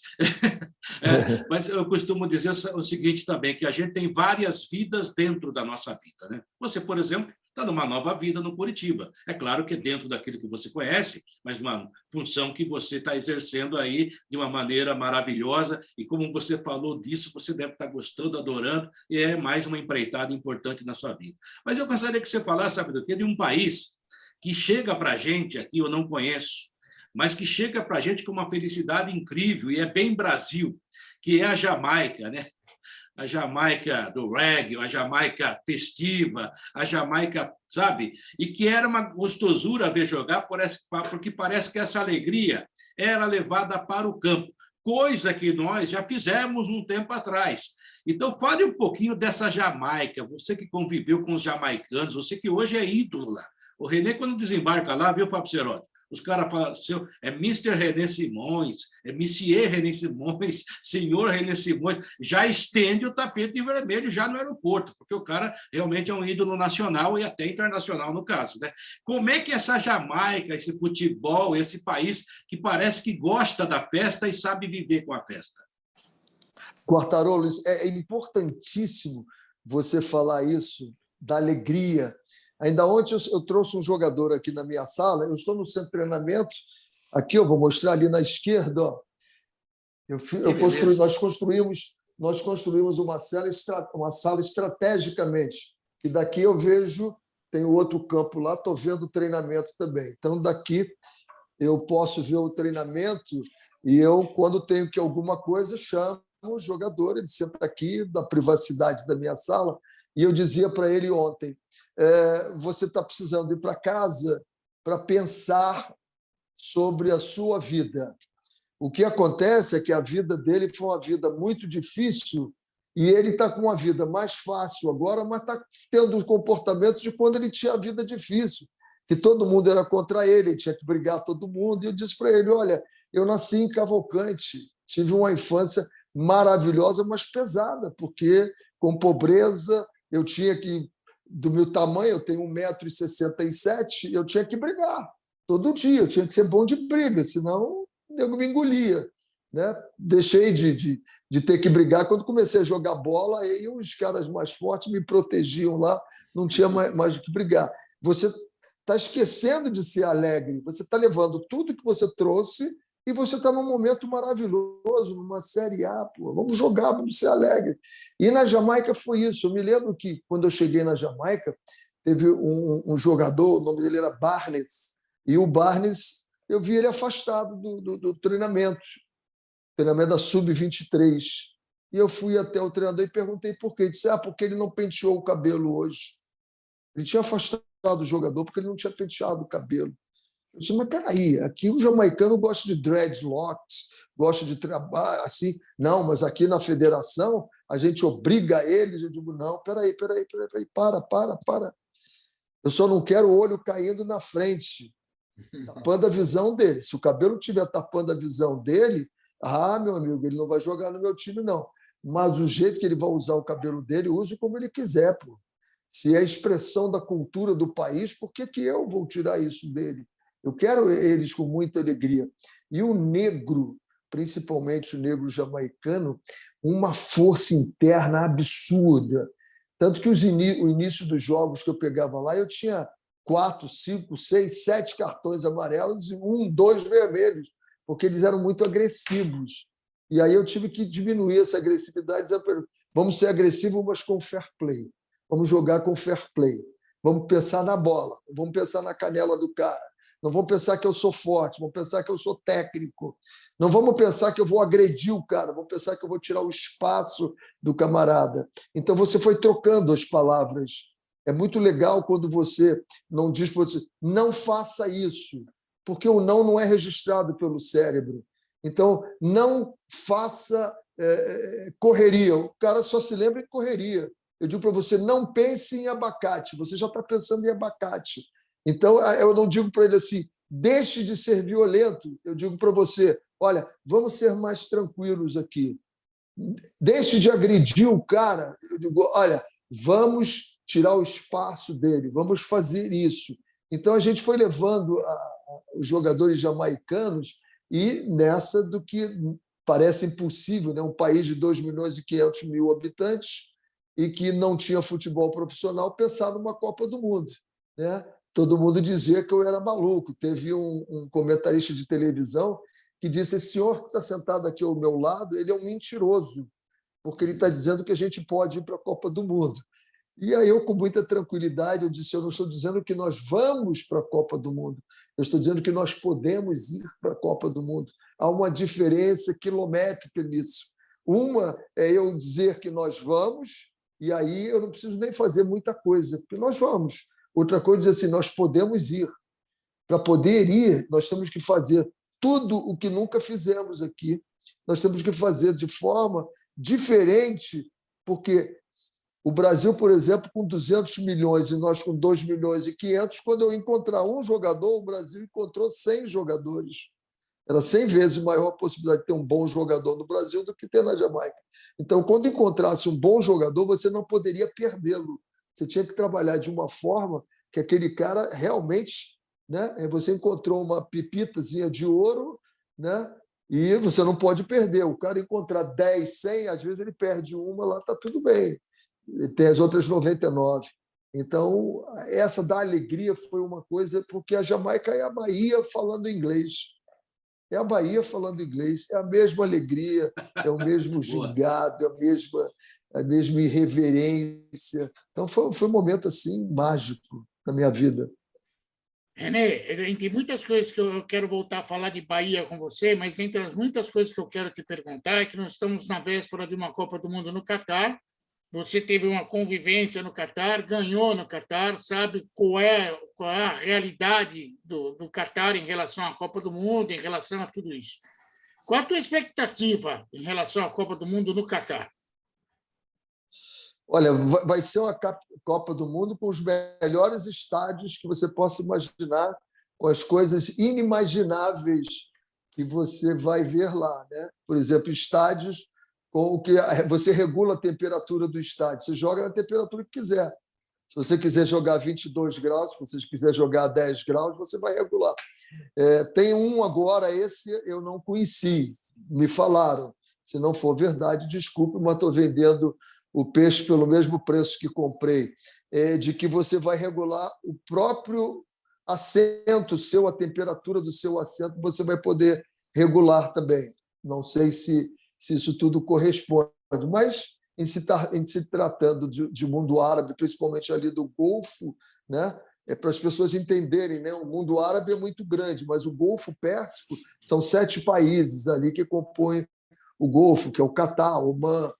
Mas eu costumo dizer o seguinte também, que a gente tem várias vidas dentro da nossa vida, né? Você, por exemplo, está numa nova vida no Curitiba. É claro que é dentro daquilo que você conhece, mas uma função que você está exercendo aí de uma maneira maravilhosa, e como você falou disso, você deve estar gostando, adorando, e é mais uma empreitada importante na sua vida. Mas eu gostaria que você falasse, sabe do quê? De um país que chega para a gente, aqui eu não conheço, mas que chega para a gente com uma felicidade incrível, e é bem Brasil, que é a Jamaica, né? A Jamaica do reggae, a Jamaica festiva, a Jamaica, sabe? E que era uma gostosura ver jogar, porque parece que essa alegria era levada para o campo, coisa que nós já fizemos um tempo atrás. Então, fale um pouquinho dessa Jamaica, você que conviveu com os jamaicanos, você que hoje é ídolo lá. O Renê, quando desembarca lá, viu, Fábio Seródio? Os caras falam, é Mr. Renê Simões, é Monsieur Renê Simões, Senhor Renê Simões, já estende o tapete vermelho já no aeroporto, porque o cara realmente é um ídolo nacional e até internacional no caso, né? Como é que essa Jamaica, esse futebol, esse país que parece que gosta da festa e sabe viver com a festa? Quartarolo, é importantíssimo você falar isso, da alegria. Ainda ontem eu trouxe um jogador aqui na minha sala, eu estou no centro de treinamento, aqui eu vou mostrar ali na esquerda, ó. Nós construímos uma sala estrategicamente, e daqui eu vejo, tem outro campo lá, estou vendo o treinamento também. Então, daqui eu posso ver o treinamento e eu, quando tenho que alguma coisa, chamo o jogador, ele senta aqui, da privacidade da minha sala, e eu dizia para ele ontem, você está precisando ir para casa para pensar sobre a sua vida. O que acontece é que a vida dele foi uma vida muito difícil e ele está com uma vida mais fácil agora, mas está tendo os comportamentos de quando ele tinha a vida difícil, que todo mundo era contra ele, ele tinha que brigar todo mundo. E eu disse para ele, olha, eu nasci em Cavalcante, tive uma infância maravilhosa, mas pesada, porque com pobreza eu tinha que, do meu tamanho, eu tenho 1,67 m, eu tinha que brigar todo dia, eu tinha que ser bom de briga, senão eu me engolia. Né? Deixei de ter que brigar quando comecei a jogar bola, aí os caras mais fortes me protegiam lá, não tinha mais o que brigar. Você está esquecendo de ser alegre, você está levando tudo que você trouxe e você está num momento maravilhoso, numa Série A, pô. Vamos jogar, vamos ser alegre. E na Jamaica foi isso. Eu me lembro que, quando eu cheguei na Jamaica, teve um jogador, o nome dele era Barnes, e o Barnes, eu vi ele afastado do treinamento da Sub-23. E eu fui até o treinador e perguntei por quê. Ele disse, porque ele não penteou o cabelo hoje. Ele tinha afastado o jogador porque ele não tinha penteado o cabelo. Eu disse, mas peraí, aqui o jamaicano gosta de dreadlocks, gosta de trabalho, assim. Não, mas aqui na federação a gente obriga eles. Eu digo, não, peraí, para. Eu só não quero o olho caindo na frente, tapando a visão dele. Se o cabelo estiver tapando a visão dele, meu amigo, ele não vai jogar no meu time, não. Mas o jeito que ele vai usar o cabelo dele, use como ele quiser, pô. Se é a expressão da cultura do país, por que eu vou tirar isso dele? Eu quero eles com muita alegria. E o negro, principalmente o negro jamaicano, uma força interna absurda. Tanto que o início dos jogos que eu pegava lá, eu tinha 4, 5, 6, 7 cartões amarelos e 1, 2 vermelhos, porque eles eram muito agressivos. E aí eu tive que diminuir essa agressividade, dizendo para eles, vamos ser agressivos, mas com fair play. Vamos jogar com fair play. Vamos pensar na bola, vamos pensar na canela do cara. Não vamos pensar que eu sou forte, vamos pensar que eu sou técnico. Não vamos pensar que eu vou agredir o cara, vamos pensar que eu vou tirar o espaço do camarada. Então, você foi trocando as palavras. É muito legal quando você não diz para você, não faça isso, porque o não é registrado pelo cérebro. Então, não faça correria. O cara só se lembra em correria. Eu digo para você, não pense em abacate. Você já está pensando em abacate. Então, eu não digo para ele assim, deixe de ser violento. Eu digo para você, olha, vamos ser mais tranquilos aqui. Deixe de agredir o cara. Eu digo, olha, vamos tirar o espaço dele, vamos fazer isso. Então, a gente foi levando os jogadores jamaicanos e nessa do que parece impossível, né? Um país de 2.500.000 habitantes e que não tinha futebol profissional, pensar numa Copa do Mundo, né? Todo mundo dizia que eu era maluco. Teve um comentarista de televisão que disse, esse senhor que está sentado aqui ao meu lado, ele é um mentiroso, porque ele está dizendo que a gente pode ir para a Copa do Mundo. E aí eu, com muita tranquilidade, eu disse, eu não estou dizendo que nós vamos para a Copa do Mundo, eu estou dizendo que nós podemos ir para a Copa do Mundo. Há uma diferença quilométrica nisso. Uma é eu dizer que nós vamos, e aí eu não preciso nem fazer muita coisa, porque nós vamos. Outra coisa é assim, nós podemos ir. Para poder ir, nós temos que fazer tudo o que nunca fizemos aqui. Nós temos que fazer de forma diferente, porque o Brasil, por exemplo, com 200 milhões e nós com 2.500.000, quando eu encontrar um jogador, o Brasil encontrou 100 jogadores. Era 100 vezes maior a possibilidade de ter um bom jogador no Brasil do que ter na Jamaica. Então, quando encontrasse um bom jogador, você não poderia perdê-lo. Você tinha que trabalhar de uma forma que aquele cara realmente, né? Você encontrou uma pepitazinha de ouro, né? E você não pode perder. O cara encontrar 10, 100, às vezes ele perde uma, lá está tudo bem. Tem as outras 99. Então, essa da alegria foi uma coisa, porque a Jamaica é a Bahia falando inglês. É a Bahia falando inglês, é a mesma alegria, é o mesmo gingado, é a mesma irreverência. Então, foi um momento assim mágico na minha vida. René, tem muitas coisas que eu quero voltar a falar de Bahia com você, mas dentre as muitas coisas que eu quero te perguntar é que nós estamos na véspera de uma Copa do Mundo no Catar, Você teve uma convivência no Catar, ganhou no Catar, sabe qual é a realidade do Catar em relação à Copa do Mundo, em relação a tudo isso. Qual a tua expectativa em relação à Copa do Mundo no Catar? Olha, vai ser uma Copa do Mundo com os melhores estádios que você possa imaginar, com as coisas inimagináveis que você vai ver lá, né? Por exemplo, estádios com o que você regula a temperatura do estádio. Você joga na temperatura que quiser. Se você quiser jogar 22 graus, se você quiser jogar 10 graus, você vai regular. Tem um agora, esse eu não conheci, me falaram. Se não for verdade, desculpe, mas estou vendendo o peixe pelo mesmo preço que comprei, de que você vai regular o próprio assento seu, a temperatura do seu assento, você vai poder regular também. Não sei se isso tudo corresponde, mas em se tratando de mundo árabe, principalmente ali do Golfo, né? Para as pessoas entenderem, né? O mundo árabe é muito grande, mas o Golfo Pérsico são 7 países ali que compõem o Golfo, que é o Catar, Omã,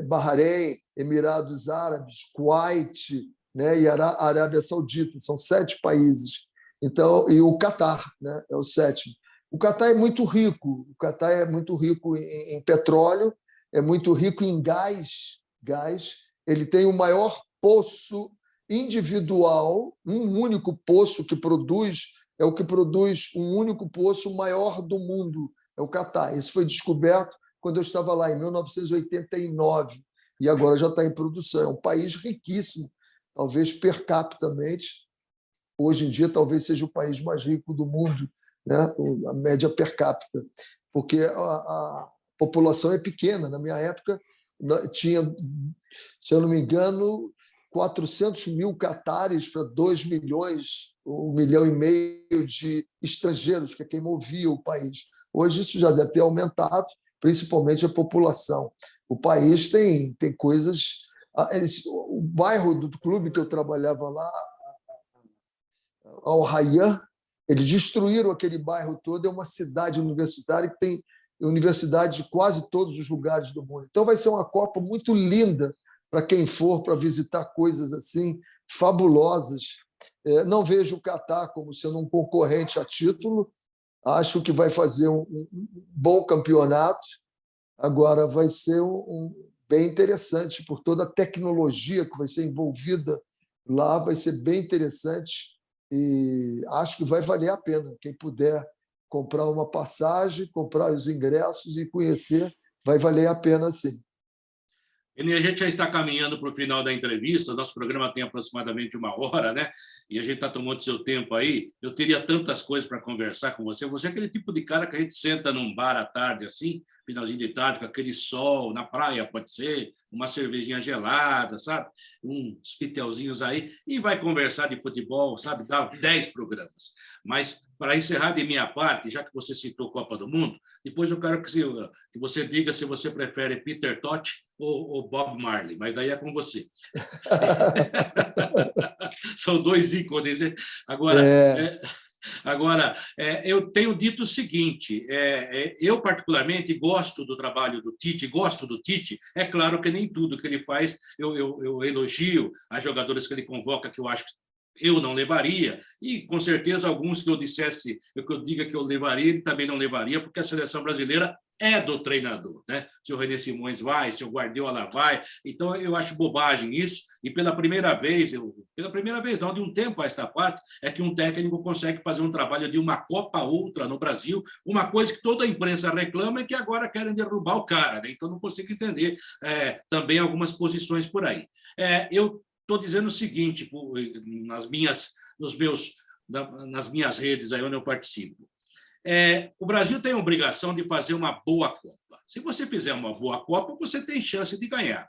Bahrein, Emirados Árabes, Kuwait, né? E Arábia Saudita, são 7 países. Então, e o Catar, né? É o 7º. O Catar é muito rico. O Catar é muito rico em petróleo, é muito rico em gás. Ele tem o maior poço individual, um único poço que produz, é o que produz um único poço maior do mundo, é o Catar. Isso foi descoberto quando eu estava lá, em 1989, e agora já está em produção. É um país riquíssimo, talvez per capita, hoje em dia talvez seja o país mais rico do mundo, né? A média per capita, porque a população é pequena. Na minha época, tinha, se eu não me engano, 400 mil catares para 2 milhões, 1,5 milhão de estrangeiros, que é quem movia o país. Hoje isso já deve ter aumentado, principalmente a população. O país tem coisas... O bairro do clube que eu trabalhava lá, Al Rayyan, eles destruíram aquele bairro todo, é uma cidade universitária que tem universidades de quase todos os lugares do mundo. Então vai ser uma Copa muito linda para quem for para visitar coisas assim fabulosas. Não vejo o Catar como sendo um concorrente a título, acho que vai fazer um bom campeonato. Agora vai ser bem interessante por toda a tecnologia que vai ser envolvida lá, vai ser bem interessante e acho que vai valer a pena. Quem puder comprar uma passagem, comprar os ingressos e conhecer, vai valer a pena, sim. E a gente já está caminhando para o final da entrevista, nosso programa tem aproximadamente 1 hora, né? E a gente está tomando seu tempo aí. Eu teria tantas coisas para conversar com você. Você é aquele tipo de cara que a gente senta num bar à tarde, assim, finalzinho de tarde, com aquele sol, na praia, pode ser, uma cervejinha gelada, sabe? Uns pitelzinhos aí, e vai conversar de futebol, sabe? Dá 10 programas. Mas, para encerrar de minha parte, já que você citou Copa do Mundo, depois eu quero que você diga se você prefere Peter Tosh ou Bob Marley, mas daí é com você. São 2 ícones, né? Agora, eu tenho dito o seguinte, eu particularmente gosto do trabalho do Tite, é claro que nem tudo que ele faz eu elogio as jogadoras que ele convoca, que eu acho que eu não levaria, e com certeza alguns que eu diga que eu levaria, ele também não levaria, porque a seleção brasileira é do treinador, né? Se o René Simões vai, se o Guardiola vai, então eu acho bobagem isso, e pela primeira vez não, de um tempo a esta parte, é que um técnico consegue fazer um trabalho de uma Copa a outra no Brasil, uma coisa que toda a imprensa reclama é que agora querem derrubar o cara, né? Então não consigo entender também algumas posições por aí. Eu estou dizendo o seguinte, nas minhas redes aí onde eu participo. O Brasil tem a obrigação de fazer uma boa Copa. Se você fizer uma boa Copa, você tem chance de ganhar.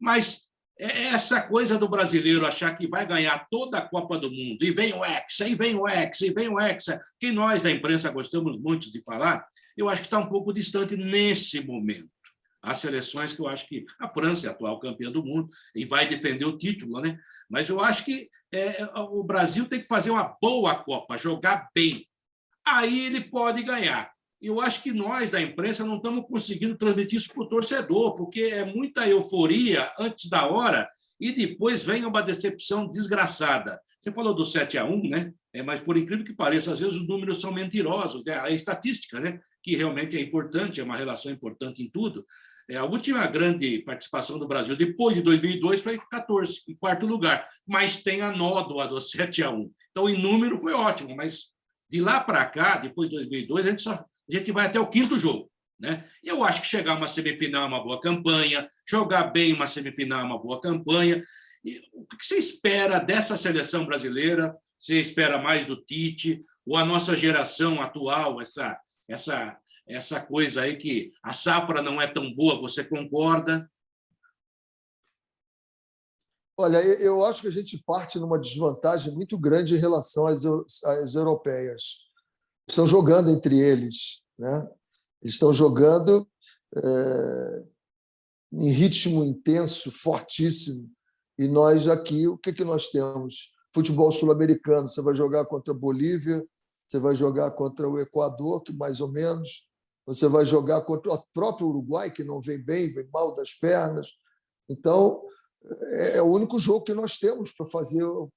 Mas essa coisa do brasileiro achar que vai ganhar toda a Copa do Mundo, e vem o Hexa, e vem o Hexa, e vem o Hexa, que nós da imprensa gostamos muito de falar, eu acho que está um pouco distante nesse momento. Há seleções que eu acho que a França é a atual campeã do mundo e vai defender o título, né? Mas eu acho que o Brasil tem que fazer uma boa Copa, jogar bem. Aí ele pode ganhar. eu acho que nós, da imprensa, não estamos conseguindo transmitir isso para o torcedor, porque é muita euforia antes da hora e depois vem uma decepção desgraçada. Você falou do 7-1, né? Mas, por incrível que pareça, às vezes os números são mentirosos, né? A estatística, né? Que realmente é importante, é uma relação importante em tudo. A última grande participação do Brasil depois de 2002 foi 14, em quarto lugar, mas tem a nódoa do 7-1. Então, em número, foi ótimo, mas de lá para cá, depois de 2002, a gente vai até o quinto jogo, né? Eu acho que chegar a uma semifinal é uma boa campanha, jogar bem uma semifinal é uma boa campanha. E o que você espera dessa seleção brasileira? Você espera mais do Tite? Ou a nossa geração atual, essa coisa aí que a safra não é tão boa, você concorda? Olha, eu acho que a gente parte numa desvantagem muito grande em relação às europeias. Estão jogando entre eles, né? Eles estão jogando em ritmo intenso, fortíssimo. E nós aqui, o que nós temos? Futebol sul-americano, você vai jogar contra a Bolívia, você vai jogar contra o Equador, que mais ou menos, você vai jogar contra o próprio Uruguai, que não vem bem, vem mal das pernas. Então, é o único jogo que nós temos para fazer o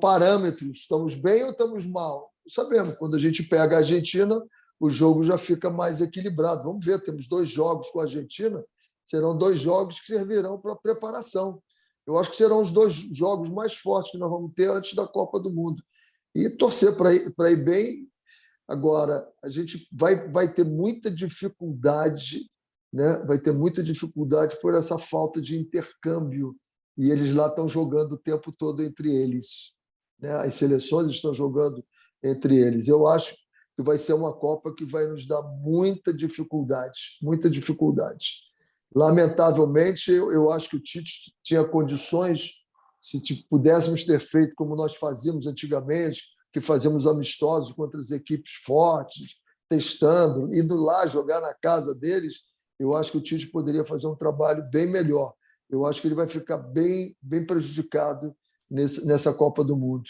parâmetro. Estamos bem ou estamos mal? Sabemos, quando a gente pega a Argentina, o jogo já fica mais equilibrado. Vamos ver, temos 2 jogos com a Argentina, serão 2 jogos que servirão para preparação. Eu acho que serão os 2 jogos mais fortes que nós vamos ter antes da Copa do Mundo. E torcer para ir bem. Agora, a gente vai ter muita dificuldade, né? Vai ter muita dificuldade por essa falta de intercâmbio. E eles lá estão jogando o tempo todo entre eles, né? As seleções estão jogando entre eles. Eu acho que vai ser uma Copa que vai nos dar muita dificuldade, muita dificuldade. Lamentavelmente, eu acho que o Tite tinha condições, se pudéssemos ter feito como nós fazíamos antigamente, que fazíamos amistosos contra as equipes fortes, testando, indo lá jogar na casa deles, eu acho que o Tite poderia fazer um trabalho bem melhor. Eu acho que ele vai ficar bem prejudicado nessa Copa do Mundo.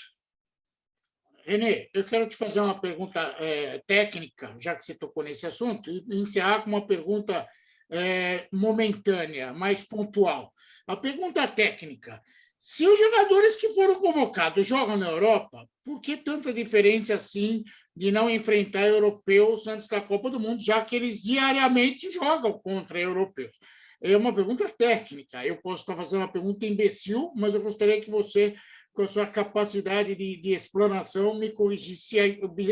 Renê, eu quero te fazer uma pergunta técnica, já que você tocou nesse assunto, e encerrar com uma pergunta momentânea, mais pontual. A pergunta técnica: se os jogadores que foram convocados jogam na Europa, por que tanta diferença assim de não enfrentar europeus antes da Copa do Mundo, já que eles diariamente jogam contra europeus? É uma pergunta técnica. Eu posso estar fazendo uma pergunta imbecil, mas eu gostaria que você, com a sua capacidade de explanação, me corrigisse se a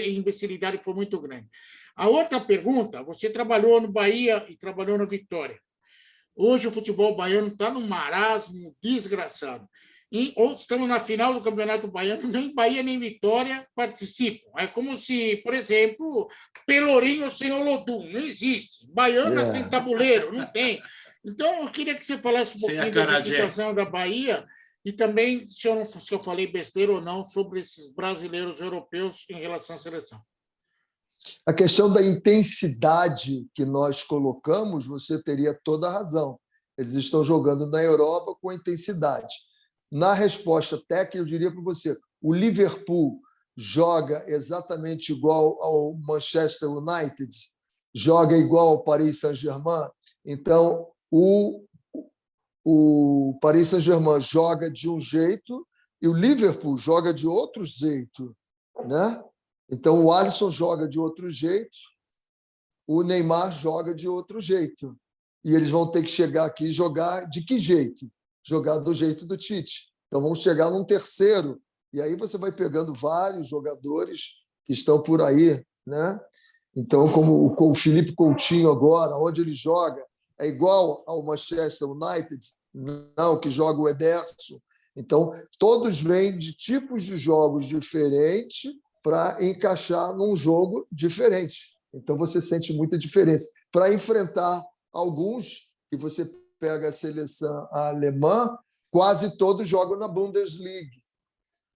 imbecilidade for muito grande. A outra pergunta: você trabalhou no Bahia e trabalhou no Vitória. Hoje o futebol baiano está num marasmo desgraçado. Ou estamos na final do Campeonato Baiano, nem Bahia nem Vitória participam. É como se, por exemplo, Pelourinho sem Olodum, não existe. Baiana sem tabuleiro, não tem. Então, eu queria que você falasse um pouquinho dessa situação da Bahia e também, se eu falei besteira ou não, sobre esses brasileiros europeus em relação à seleção. A questão da intensidade que nós colocamos, você teria toda a razão. Eles estão jogando na Europa com intensidade. Na resposta técnica, eu diria para você, o Liverpool joga exatamente igual ao Manchester United, joga igual ao Paris Saint-Germain. Então, o Paris Saint-Germain joga de um jeito e o Liverpool joga de outro jeito, né? Então, o Alisson joga de outro jeito, o Neymar joga de outro jeito. E eles vão ter que chegar aqui e jogar de que jeito? Jogar do jeito do Tite. Então, vamos chegar num terceiro. E aí você vai pegando vários jogadores que estão por aí, né? Então, como o Felipe Coutinho agora, onde ele joga, é igual ao Manchester United, não, que joga o Ederson. Então, todos vêm de tipos de jogos diferentes para encaixar num jogo diferente. Então, você sente muita diferença. Para enfrentar alguns, que você pega a seleção alemã, quase todos jogam na Bundesliga.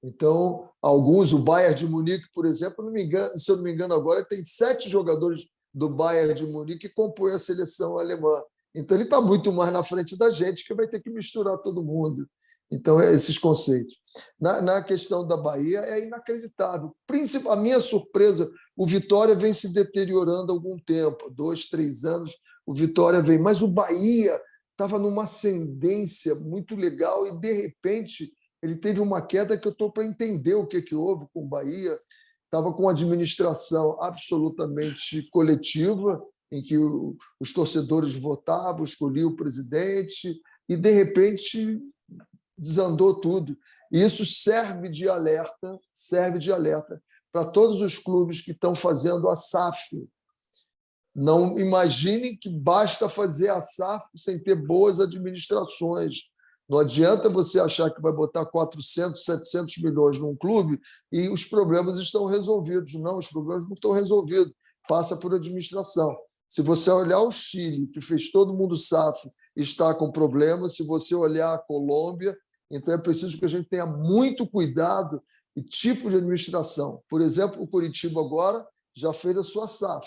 Então, alguns, o Bayern de Munique, por exemplo, se eu não me engano agora, tem 7 jogadores do Bayern de Munique que compõem a seleção alemã. Então, ele está muito mais na frente da gente, que vai ter que misturar todo mundo. Então, esses conceitos. Na questão da Bahia, é inacreditável. A minha surpresa, o Vitória vem se deteriorando há algum tempo, 2, 3 anos, o Vitória vem. Mas o Bahia estava numa ascendência muito legal e, de repente, ele teve uma queda que eu estou para entender o que houve com o Bahia. Estava com uma administração absolutamente coletiva, em que os torcedores votavam, escolhiam o presidente, e, de repente, desandou tudo. E isso serve de alerta para todos os clubes que estão fazendo a SAF. Não imaginem que basta fazer a SAF sem ter boas administrações. Não adianta você achar que vai botar 400, 700 milhões num clube e os problemas estão resolvidos. Não, os problemas não estão resolvidos. Passa por administração. Se você olhar o Chile, que fez todo mundo SAF, está com problemas. Se você olhar a Colômbia, então é preciso que a gente tenha muito cuidado e tipo de administração. Por exemplo, o Coritiba agora já fez a sua SAF.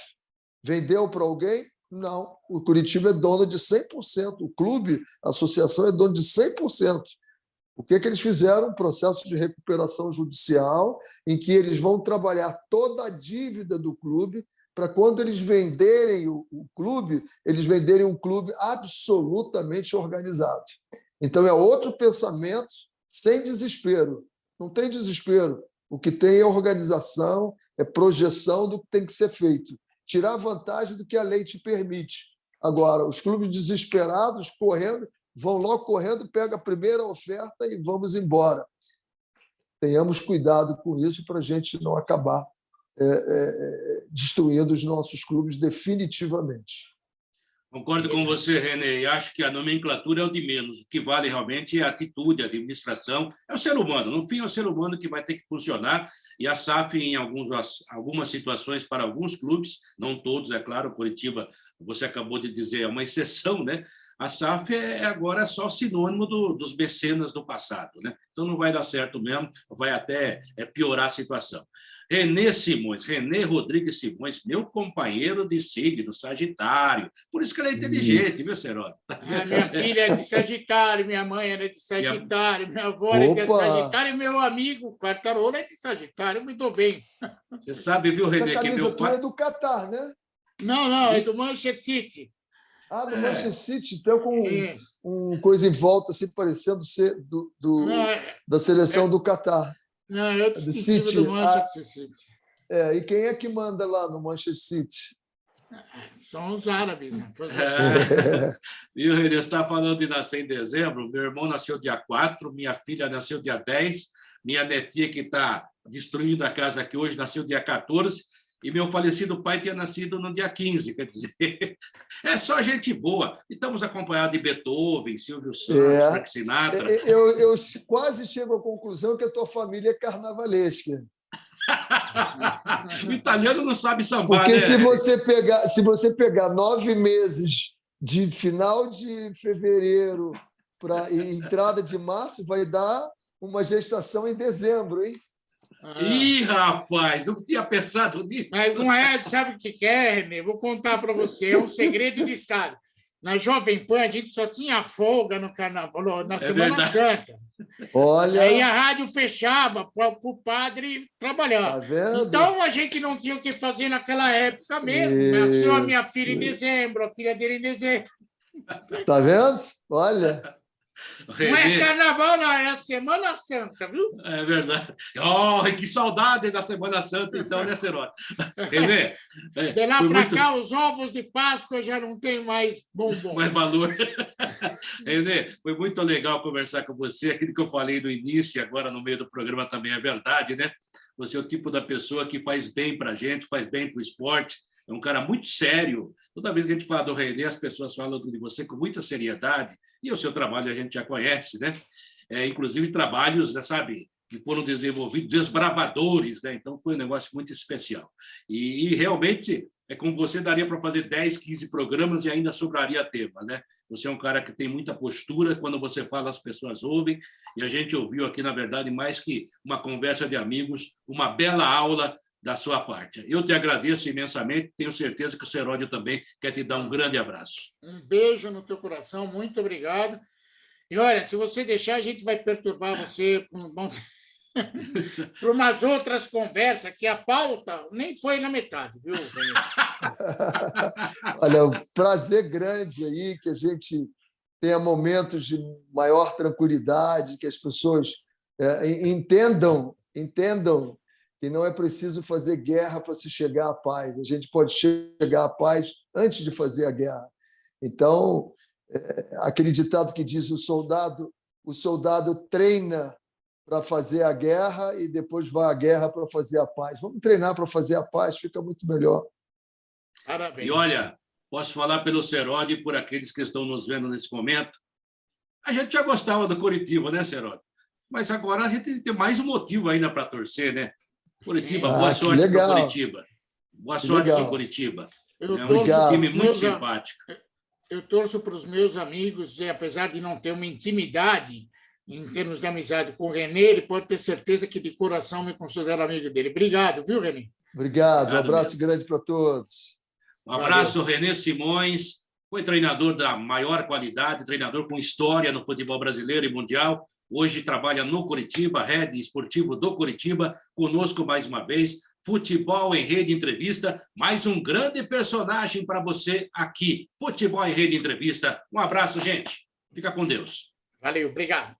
Vendeu para alguém? Não. O Coritiba é dono de 100%. O clube, a associação, é dono de 100%. O que eles fizeram? Um processo de recuperação judicial em que eles vão trabalhar toda a dívida do clube para, quando eles venderem o clube, eles venderem um clube absolutamente organizado. Então, é outro pensamento, sem desespero. Não tem desespero. O que tem é organização, é projeção do que tem que ser feito. Tirar vantagem do que a lei te permite. Agora, os clubes desesperados, correndo, vão logo correndo, pega a primeira oferta e vamos embora. Tenhamos cuidado com isso para a gente não acabar destruindo os nossos clubes definitivamente. Concordo com você, René, e acho que a nomenclatura é o de menos. O que vale realmente é a atitude, a administração, é o ser humano. No fim, é o ser humano que vai ter que funcionar, e a SAF, em algumas situações, para alguns clubes, não todos, é claro, o Coritiba, você acabou de dizer, é uma exceção, né? A SAF agora só sinônimo dos mecenas do passado, né? Então não vai dar certo mesmo, vai até piorar a situação. René Rodrigues Simões, meu companheiro de signo, Sagitário. Por isso que ele é inteligente, viu, Seródio? Minha filha é de Sagitário, minha mãe era de Sagitário, minha avó é de Sagitário e meu amigo Quartarolo é de Sagitário. Eu me dou bem. Você sabe, viu, René, essa que camisa meu pai... é do Catar, né? Não, é do Manchester City. Do Manchester City, então com um coisa em volta, assim, parecendo ser da seleção do Catar. Não, é o distintivo do Manchester City. E quem é que manda lá no Manchester City? São os árabes. Né? Viu, René, você está falando de nascer em dezembro. Meu irmão nasceu dia 4, minha filha nasceu dia 10, minha netinha, que está destruindo a casa aqui hoje, nasceu dia 14, e meu falecido pai tinha nascido no dia 15, quer dizer, é só gente boa. E estamos acompanhados de Beethoven, Silvio Santos, Frank Sinatra. Eu quase chego à conclusão que a tua família é carnavalesca. O italiano não sabe sambar, porque né? se você pegar 9 meses de final de fevereiro para entrada de março, vai dar uma gestação em dezembro, hein? Ih, rapaz, não tinha pensado nisso. Mas não é, sabe o que é, René? Vou contar para você, é um segredo de Estado. Na Jovem Pan, a gente só tinha folga no carnaval, na Semana Santa. Olha. Aí a rádio fechava para o padre trabalhar. Tá vendo? Então a gente não tinha o que fazer naquela época mesmo. Nasceu a minha filha em dezembro, a filha dele em dezembro. Tá vendo? Olha. Não é carnaval, não, é a Semana Santa, viu? É verdade. Oh, que saudade da Semana Santa, então, né, Seródio? René, de lá para cá, os ovos de Páscoa já não tem mais bombom. Mais valor. René, foi muito legal conversar com você. Aquilo que eu falei no início e agora no meio do programa também é verdade, né? Você é o tipo da pessoa que faz bem para a gente, faz bem para o esporte. É um cara muito sério. Toda vez que a gente fala do René, as pessoas falam de você com muita seriedade. E o seu trabalho a gente já conhece, né? Inclusive trabalhos, sabe, que foram desenvolvidos, desbravadores, né? Então foi um negócio muito especial. E realmente, como você, daria para fazer 10, 15 programas e ainda sobraria tema, né? Você é um cara que tem muita postura, quando você fala, as pessoas ouvem, e a gente ouviu aqui, na verdade, mais que uma conversa de amigos, uma bela aula da sua parte. Eu te agradeço imensamente, tenho certeza que o Seródio também quer te dar um grande abraço. Um beijo no teu coração, muito obrigado. E olha, se você deixar, a gente vai perturbar você para umas outras conversas, que a pauta nem foi na metade, viu, Renê? Olha, um prazer grande aí, que a gente tenha momentos de maior tranquilidade, que as pessoas entendam que não é preciso fazer guerra para se chegar à paz. A gente pode chegar à paz antes de fazer a guerra. Então, aquele ditado que diz o soldado treina para fazer a guerra e depois vai à guerra para fazer a paz. Vamos treinar para fazer a paz, fica muito melhor. Parabéns. E olha, posso falar pelo Serodi e por aqueles que estão nos vendo nesse momento. A gente já gostava do Coritiba, né, Serodi? Mas agora a gente tem mais um motivo ainda para torcer, né? Coritiba, boa sorte para o Coritiba. Boa sorte para o Coritiba. É um time muito simpático. Eu torço para os meus amigos, e apesar de não ter uma intimidade em termos de amizade com o Renê, ele pode ter certeza que de coração me considero amigo dele. Obrigado, viu, Renê? Obrigado, um abraço grande para todos. Um abraço, Renê Simões. Foi treinador da maior qualidade, treinador com história no futebol brasileiro e mundial. Hoje trabalha no Coritiba, Rede Esportivo do Coritiba. Conosco mais uma vez. Futebol em Rede Entrevista. Mais um grande personagem para você aqui. Futebol em Rede Entrevista. Um abraço, gente. Fica com Deus. Valeu, obrigado.